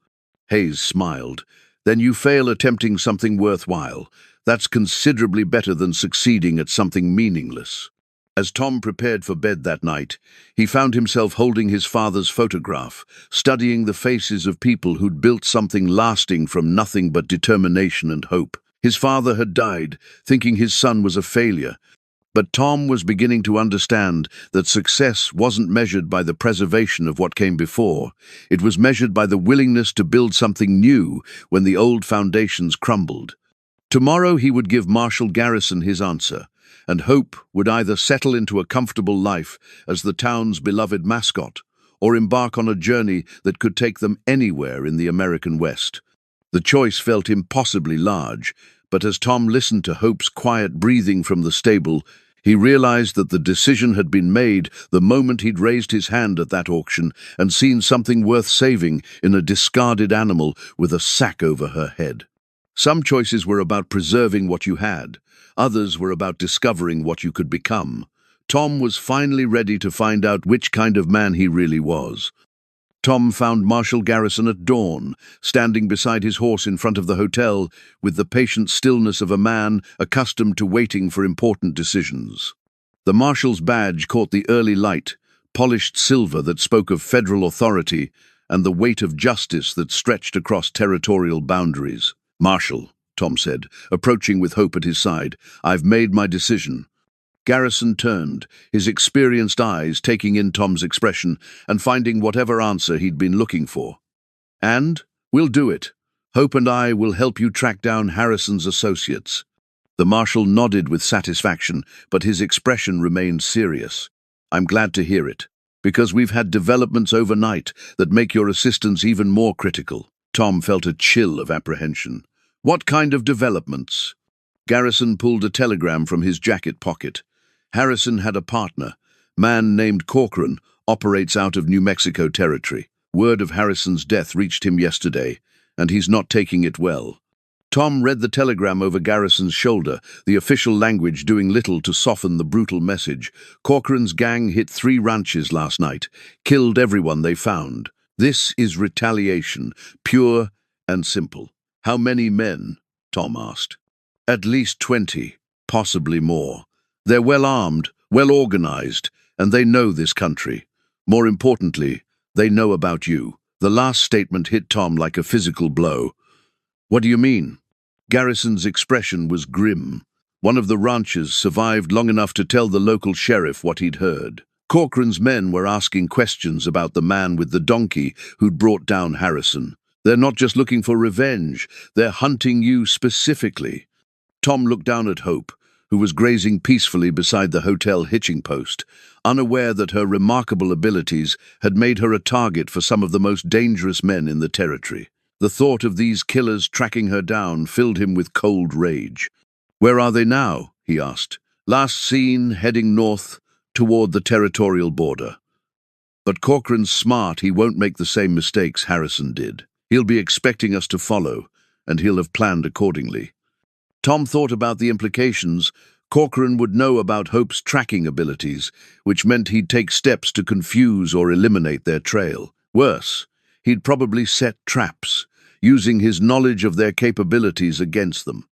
Hayes smiled. "Then you fail attempting something worthwhile. That's considerably better than succeeding at something meaningless." As Tom prepared for bed that night, he found himself holding his father's photograph, studying the faces of people who'd built something lasting from nothing but determination and hope. His father had died, thinking his son was a failure, but Tom was beginning to understand that success wasn't measured by the preservation of what came before. It was measured by the willingness to build something new when the old foundations crumbled. Tomorrow he would give Marshal Garrison his answer, and Hope would either settle into a comfortable life as the town's beloved mascot, or embark on a journey that could take them anywhere in the American West. The choice felt impossibly large, but as Tom listened to Hope's quiet breathing from the stable, he realized that the decision had been made the moment he'd raised his hand at that auction and seen something worth saving in a discarded animal with a sack over her head. Some choices were about preserving what you had. Others were about discovering what you could become. Tom was finally ready to find out which kind of man he really was. Tom found Marshal Garrison at dawn, standing beside his horse in front of the hotel with the patient stillness of a man accustomed to waiting for important decisions. The marshal's badge caught the early light, polished silver that spoke of federal authority and the weight of justice that stretched across territorial boundaries. "Marshal," Tom said, approaching with Hope at his side, "I've made my decision." Garrison turned, his experienced eyes taking in Tom's expression and finding whatever answer he'd been looking for. "And? We'll do it. Hope and I will help you track down Harrison's associates." The marshal nodded with satisfaction, but his expression remained serious. "I'm glad to hear it, because we've had developments overnight that make your assistance even more critical." Tom felt a chill of apprehension. "What kind of developments?" Garrison pulled a telegram from his jacket pocket. Harrison had a partner. Man named Corcoran operates out of New Mexico territory. Word of Harrison's death reached him yesterday, and he's not taking it well. Tom read the telegram over Garrison's shoulder, the official language doing little to soften the brutal message. Corcoran's gang hit 3 ranches last night, killed everyone they found. This is retaliation, pure and simple. "How many men?" Tom asked. "At least 20, possibly more. They're well armed, well organized, and they know this country. More importantly, they know about you." The last statement hit Tom like a physical blow. "What do you mean?" Garrison's expression was grim. One of the ranchers survived long enough to tell the local sheriff what he'd heard. Corcoran's men were asking questions about the man with the donkey who'd brought down Harrison. "They're not just looking for revenge, they're hunting you specifically." Tom looked down at Hope, who was grazing peacefully beside the hotel hitching post, unaware that her remarkable abilities had made her a target for some of the most dangerous men in the territory. The thought of these killers tracking her down filled him with cold rage. "Where are they now?" he asked. "Last seen heading north toward the territorial border." "But Corcoran's smart, he won't make the same mistakes Harrison did. He'll be expecting us to follow, and he'll have planned accordingly." Tom thought about the implications. Corcoran would know about Hope's tracking abilities, which meant he'd take steps to confuse or eliminate their trail. Worse, he'd probably set traps, using his knowledge of their capabilities against them.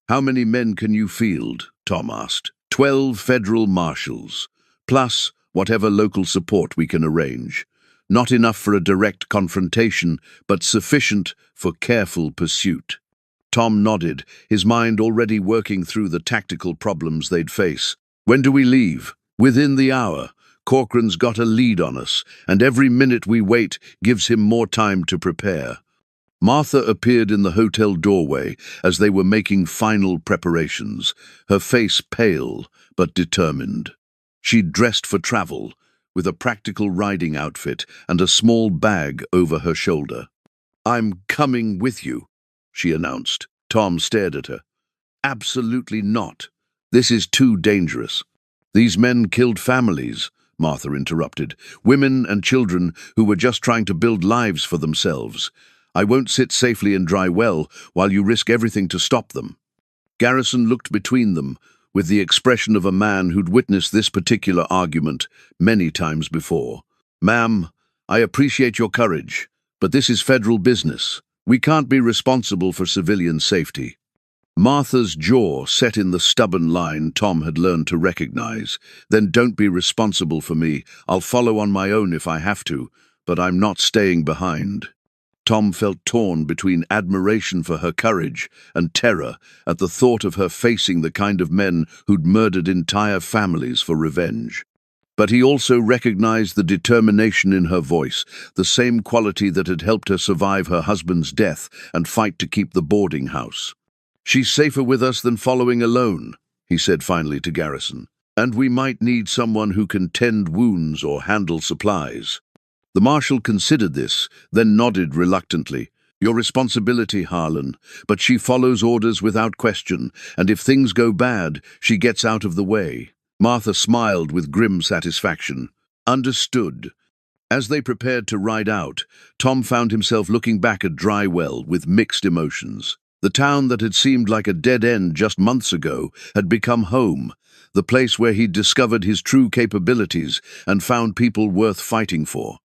"How many men can you field?" Tom asked. 12 federal marshals, plus whatever local support we can arrange. Not enough for a direct confrontation, but sufficient for careful pursuit. Tom nodded, his mind already working through the tactical problems they'd face. "When do we leave?" "Within the hour. Corcoran's got a lead on us, and every minute we wait gives him more time to prepare." Martha appeared in the hotel doorway as they were making final preparations, her face pale but determined. She'd dressed for travel, with a practical riding outfit and a small bag over her shoulder. "I'm coming with you," she announced. Tom stared at her. "Absolutely not. This is too dangerous." "These men killed families," Martha interrupted, "women and children who were just trying to build lives for themselves. I won't sit safely in dry well while you risk everything to stop them." Garrison looked between them, with the expression of a man who'd witnessed this particular argument many times before. "Ma'am, I appreciate your courage, but this is federal business. We can't be responsible for civilian safety." Martha's jaw set in the stubborn line Tom had learned to recognize. "Then don't be responsible for me. I'll follow on my own if I have to, but I'm not staying behind." Tom felt torn between admiration for her courage and terror at the thought of her facing the kind of men who'd murdered entire families for revenge. But he also recognized the determination in her voice, the same quality that had helped her survive her husband's death and fight to keep the boarding house. "She's safer with us than following alone," he said finally to Garrison. "And we might need someone who can tend wounds or handle supplies." The marshal considered this, then nodded reluctantly. "Your responsibility, Harlan, but she follows orders without question, and if things go bad, she gets out of the way." Martha smiled with grim satisfaction. "Understood." As they prepared to ride out, Tom found himself looking back at Drywell with mixed emotions. The town that had seemed like a dead end just months ago had become home, the place where he'd discovered his true capabilities and found people worth fighting for.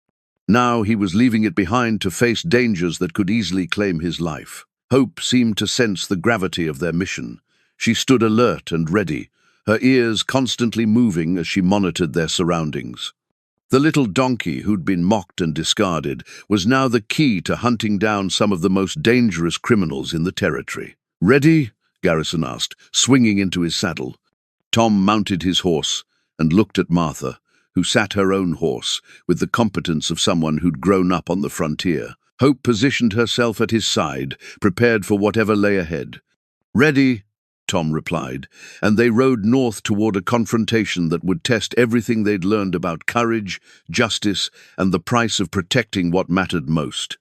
Now he was leaving it behind to face dangers that could easily claim his life. Hope seemed to sense the gravity of their mission. She stood alert and ready, her ears constantly moving as she monitored their surroundings. The little donkey who'd been mocked and discarded was now the key to hunting down some of the most dangerous criminals in the territory. "Ready?" Garrison asked, swinging into his saddle. Tom mounted his horse and looked at Martha, who sat her own horse with the competence of someone who'd grown up on the frontier. Hope positioned herself at his side, prepared for whatever lay ahead. "Ready," Tom replied, and they rode north toward a confrontation that would test everything they'd learned about courage, justice, and the price of protecting what mattered most.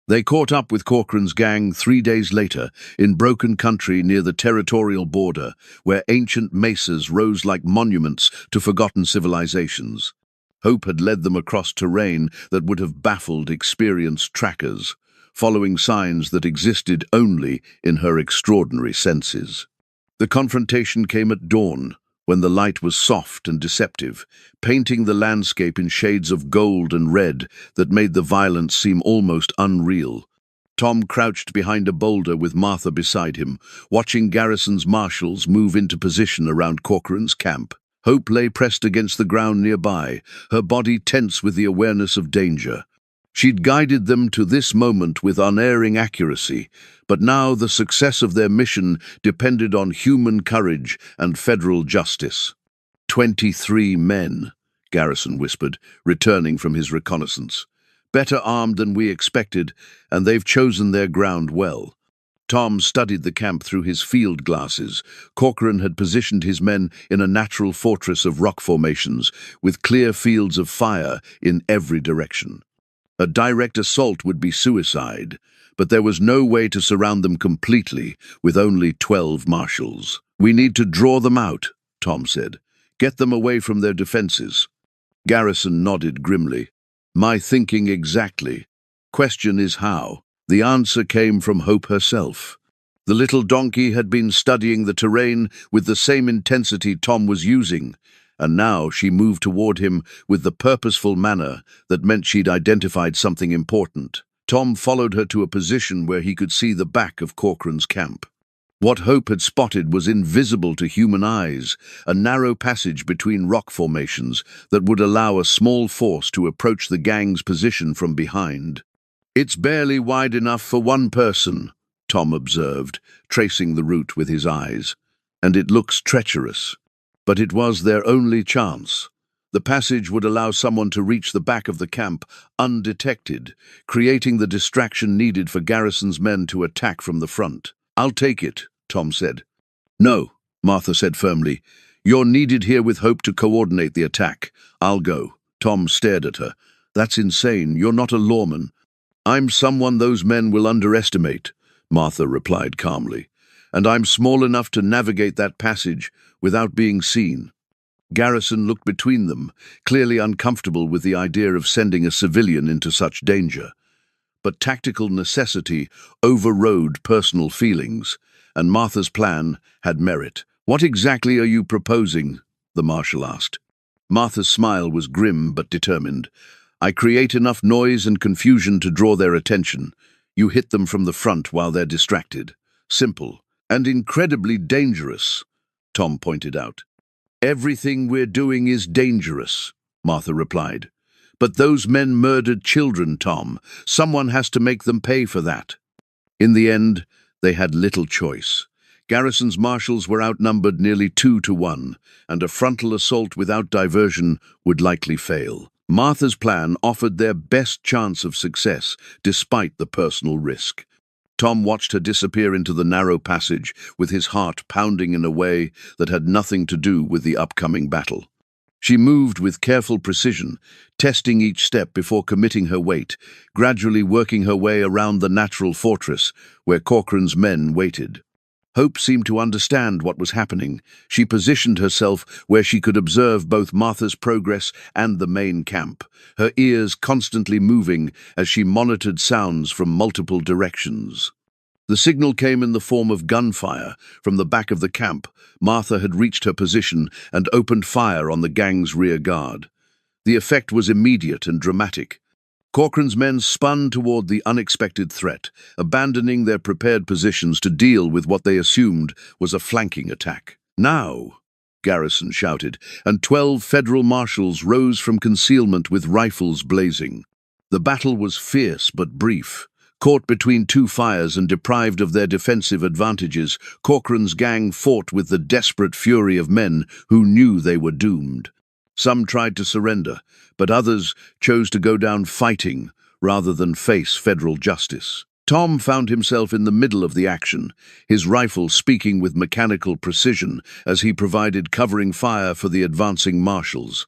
They caught up with Corcoran's gang 3 days later in broken country near the territorial border, where ancient mesas rose like monuments to forgotten civilizations. Hope had led them across terrain that would have baffled experienced trackers, following signs that existed only in her extraordinary senses. The confrontation came at dawn, when the light was soft and deceptive, painting the landscape in shades of gold and red that made the violence seem almost unreal. Tom crouched behind a boulder with Martha beside him, watching Garrison's marshals move into position around Corcoran's camp. Hope lay pressed against the ground nearby, her body tense with the awareness of danger. She'd guided them to this moment with unerring accuracy, but now the success of their mission depended on human courage and federal justice. 23 men, Garrison whispered, returning from his reconnaissance. Better armed than we expected, and they've chosen their ground well. Tom studied the camp through his field glasses. Corcoran had positioned his men in a natural fortress of rock formations, with clear fields of fire in every direction. A direct assault would be suicide, but there was no way to surround them completely with only 12 marshals. "We need to draw them out," Tom said. "Get them away from their defenses." Garrison nodded grimly. "My thinking exactly. Question is how?" The answer came from Hope herself. The little donkey had been studying the terrain with the same intensity Tom was using, and now she moved toward him with the purposeful manner that meant she'd identified something important. Tom followed her to a position where he could see the back of Corcoran's camp. What Hope had spotted was invisible to human eyes, a narrow passage between rock formations that would allow a small force to approach the gang's position from behind. "It's barely wide enough for one person," Tom observed, tracing the route with his eyes. "And it looks treacherous. But it was their only chance. The passage would allow someone to reach the back of the camp undetected, creating the distraction needed for Garrison's men to attack from the front." "I'll take it," Tom said. "No," Martha said firmly. "You're needed here with Hope to coordinate the attack. I'll go." Tom stared at her. "That's insane. You're not a lawman." "I'm someone those men will underestimate," Martha replied calmly. "And I'm small enough to navigate that passage without being seen." Garrison looked between them, clearly uncomfortable with the idea of sending a civilian into such danger. But tactical necessity overrode personal feelings, and Martha's plan had merit. "What exactly are you proposing?" the marshal asked. Martha's smile was grim but determined. "I create enough noise and confusion to draw their attention. You hit them from the front while they're distracted. Simple. And incredibly dangerous," Tom pointed out. "Everything we're doing is dangerous," Martha replied. "But those men murdered children, Tom. Someone has to make them pay for that." In the end, they had little choice. Garrison's marshals were outnumbered nearly 2-1, and a frontal assault without diversion would likely fail. Martha's plan offered their best chance of success, despite the personal risk. Tom watched her disappear into the narrow passage, with his heart pounding in a way that had nothing to do with the upcoming battle. She moved with careful precision, testing each step before committing her weight, gradually working her way around the natural fortress where Corcoran's men waited. Hope seemed to understand what was happening. She positioned herself where she could observe both Martha's progress and the main camp, her ears constantly moving as she monitored sounds from multiple directions. The signal came in the form of gunfire from the back of the camp. Martha had reached her position and opened fire on the gang's rear guard. The effect was immediate and dramatic. Corcoran's men spun toward the unexpected threat, abandoning their prepared positions to deal with what they assumed was a flanking attack. "Now!" Garrison shouted, and 12 federal marshals rose from concealment with rifles blazing. The battle was fierce but brief. Caught between two fires and deprived of their defensive advantages, Corcoran's gang fought with the desperate fury of men who knew they were doomed. Some tried to surrender, but others chose to go down fighting rather than face federal justice. Tom found himself in the middle of the action, his rifle speaking with mechanical precision as he provided covering fire for the advancing marshals.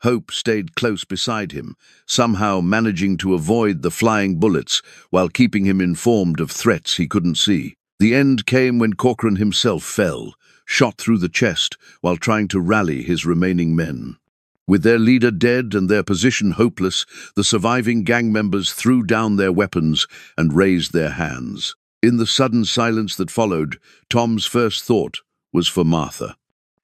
Hope stayed close beside him, somehow managing to avoid the flying bullets while keeping him informed of threats he couldn't see. The end came when Corcoran himself fell, shot through the chest while trying to rally his remaining men. With their leader dead and their position hopeless, the surviving gang members threw down their weapons and raised their hands. In the sudden silence that followed, Tom's first thought was for Martha.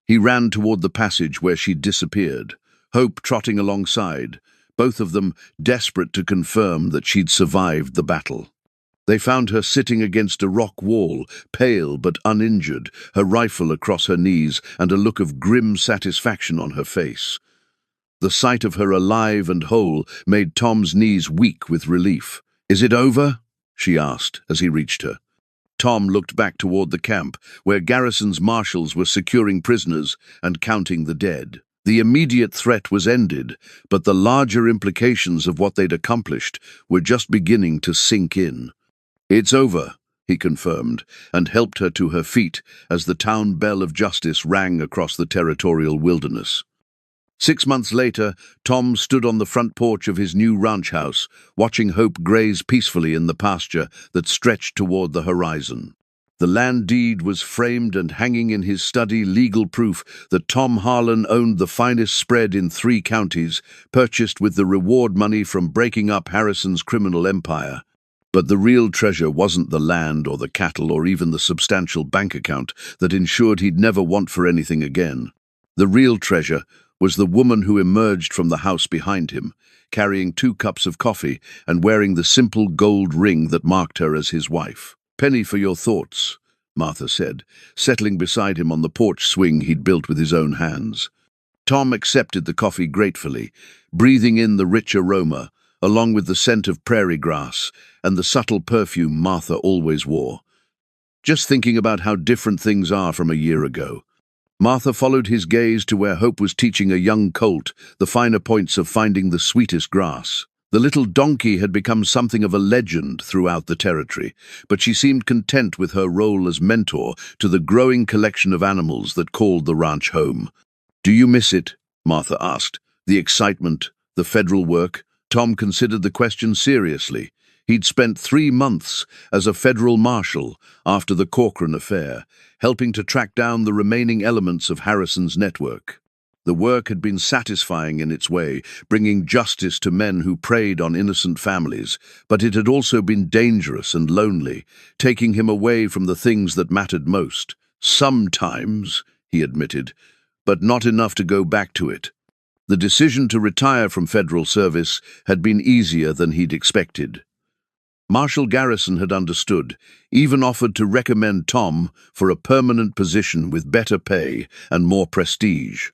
He ran toward the passage where she'd disappeared, Hope trotting alongside, both of them desperate to confirm that she'd survived the battle. They found her sitting against a rock wall, pale but uninjured, her rifle across her knees and a look of grim satisfaction on her face. The sight of her alive and whole made Tom's knees weak with relief. "Is it over?" she asked as he reached her. Tom looked back toward the camp, where Garrison's marshals were securing prisoners and counting the dead. The immediate threat was ended, but the larger implications of what they'd accomplished were just beginning to sink in. "It's over," he confirmed, and helped her to her feet as the town bell of justice rang across the territorial wilderness. 6 months later, Tom stood on the front porch of his new ranch house, watching Hope graze peacefully in the pasture that stretched toward the horizon. The land deed was framed and hanging in his study, legal proof that Tom Harlan owned the finest spread in 3 counties, purchased with the reward money from breaking up Harrison's criminal empire. But the real treasure wasn't the land or the cattle or even the substantial bank account that ensured he'd never want for anything again. The real treasure was the woman who emerged from the house behind him, carrying 2 cups of coffee and wearing the simple gold ring that marked her as his wife. "Penny for your thoughts," Martha said, settling beside him on the porch swing he'd built with his own hands. Tom accepted the coffee gratefully, breathing in the rich aroma, along with the scent of prairie grass and the subtle perfume Martha always wore. "Just thinking about how different things are from a year ago." Martha followed his gaze to where Hope was teaching a young colt the finer points of finding the sweetest grass. The little donkey had become something of a legend throughout the territory, but she seemed content with her role as mentor to the growing collection of animals that called the ranch home. "Do you miss it?" Martha asked. "The excitement, the federal work?" Tom considered the question seriously. He'd spent 3 months as a federal marshal after the Corcoran affair, helping to track down the remaining elements of Harrison's network. The work had been satisfying in its way, bringing justice to men who preyed on innocent families, but it had also been dangerous and lonely, taking him away from the things that mattered most. "Sometimes," he admitted, "but not enough to go back to it." The decision to retire from federal service had been easier than he'd expected. Marshal Garrison had understood, even offered to recommend Tom for a permanent position with better pay and more prestige.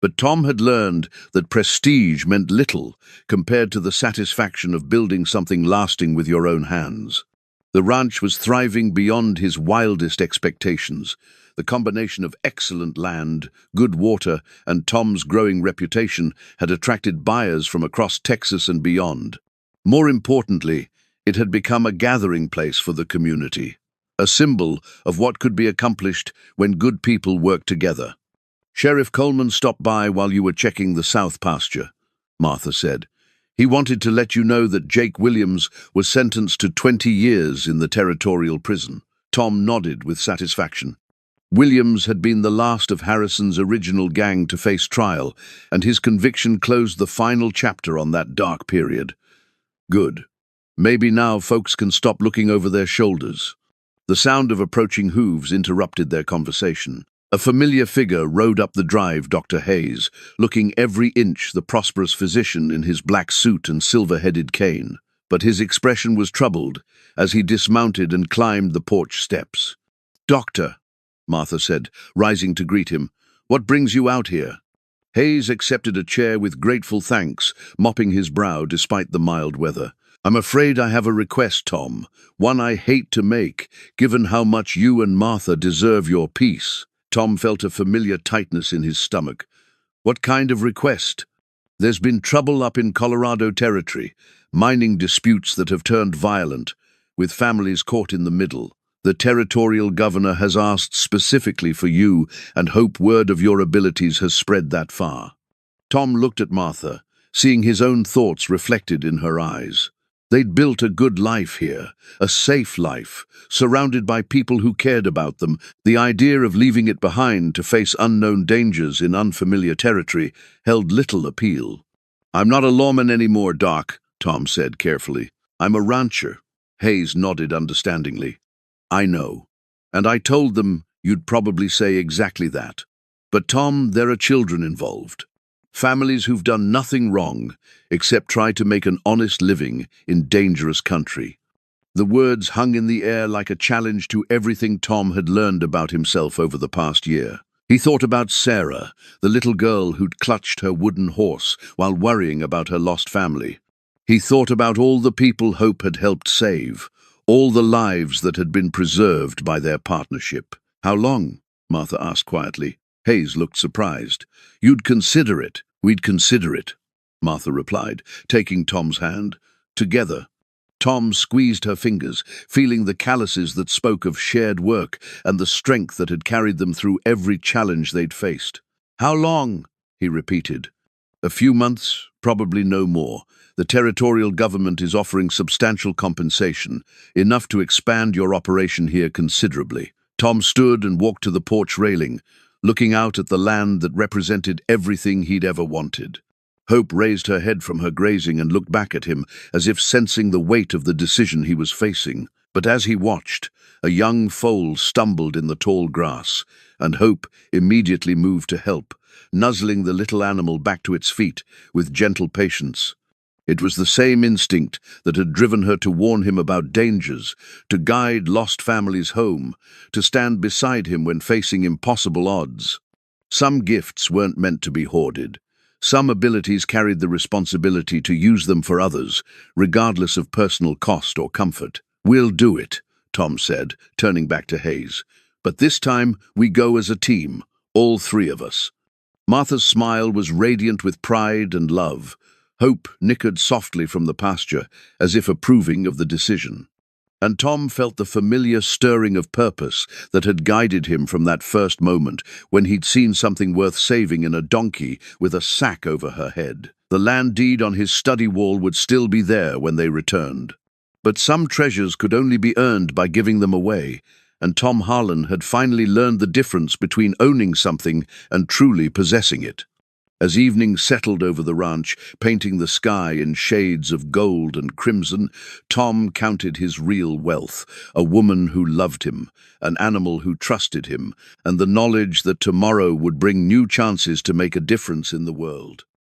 But Tom had learned that prestige meant little compared to the satisfaction of building something lasting with your own hands. The ranch was thriving beyond his wildest expectations. The combination of excellent land, good water, and Tom's growing reputation had attracted buyers from across Texas and beyond. More importantly, it had become a gathering place for the community, a symbol of what could be accomplished when good people work together. "Sheriff Coleman stopped by while you were checking the south pasture," Martha said. "He wanted to let you know that Jake Williams was sentenced to 20 years in the territorial prison." Tom nodded with satisfaction. Williams had been the last of Harrison's original gang to face trial, and his conviction closed the final chapter on that dark period. "Good. Maybe now folks can stop looking over their shoulders." The sound of approaching hooves interrupted their conversation. A familiar figure rode up the drive, Dr. Hayes, looking every inch the prosperous physician in his black suit and silver-headed cane. But his expression was troubled as he dismounted and climbed the porch steps. "Doctor," Martha said, rising to greet him, "what brings you out here?" Hayes accepted a chair with grateful thanks, mopping his brow despite the mild weather. I'm afraid I have a request, Tom, one I hate to make, given how much you and Martha deserve your peace. Tom felt a familiar tightness in his stomach. What kind of request? There's been trouble up in Colorado Territory, mining disputes that have turned violent, with families caught in the middle. The territorial governor has asked specifically for you and hope word of your abilities has spread that far. Tom looked at Martha, seeing his own thoughts reflected in her eyes. They'd built a good life here, a safe life, surrounded by people who cared about them. The idea of leaving it behind to face unknown dangers in unfamiliar territory held little appeal. I'm not a lawman anymore, Doc, Tom said carefully. I'm a rancher. Hayes nodded understandingly. I know. And I told them you'd probably say exactly that. But Tom, there are children involved. Families who've done nothing wrong except try to make an honest living in dangerous country. The words hung in the air like a challenge to everything Tom had learned about himself over the past year. He thought about Sarah, the little girl who'd clutched her wooden horse while worrying about her lost family. He thought about all the people Hope had helped save, all the lives that had been preserved by their partnership. How long? Martha asked quietly. Hayes looked surprised. You'd consider it. We'd consider it, Martha replied, taking Tom's hand. Together. Tom squeezed her fingers, feeling the calluses that spoke of shared work and the strength that had carried them through every challenge they'd faced. How long? He repeated. A few months, probably no more. The territorial government is offering substantial compensation, enough to expand your operation here considerably. Tom stood and walked to the porch railing, looking out at the land that represented everything he'd ever wanted. Hope raised her head from her grazing and looked back at him, as if sensing the weight of the decision he was facing. But as he watched, a young foal stumbled in the tall grass, and Hope immediately moved to help, nuzzling the little animal back to its feet with gentle patience. It was the same instinct that had driven her to warn him about dangers, to guide lost families home, to stand beside him when facing impossible odds. Some gifts weren't meant to be hoarded. Some abilities carried the responsibility to use them for others, regardless of personal cost or comfort. We'll do it, Tom said, turning back to Hayes. But this time we go as a team, all three of us. Martha's smile was radiant with pride and love. Hope nickered softly from the pasture, as if approving of the decision. And Tom felt the familiar stirring of purpose that had guided him from that first moment when he'd seen something worth saving in a donkey with a sack over her head. The land deed on his study wall would still be there when they returned. But some treasures could only be earned by giving them away, and Tom Harlan had finally learned the difference between owning something and truly possessing it. As evening settled over the ranch, painting the sky in shades of gold and crimson, Tom counted his real wealth, a woman who loved him, an animal who trusted him, and the knowledge that tomorrow would bring new chances to make a difference in the world.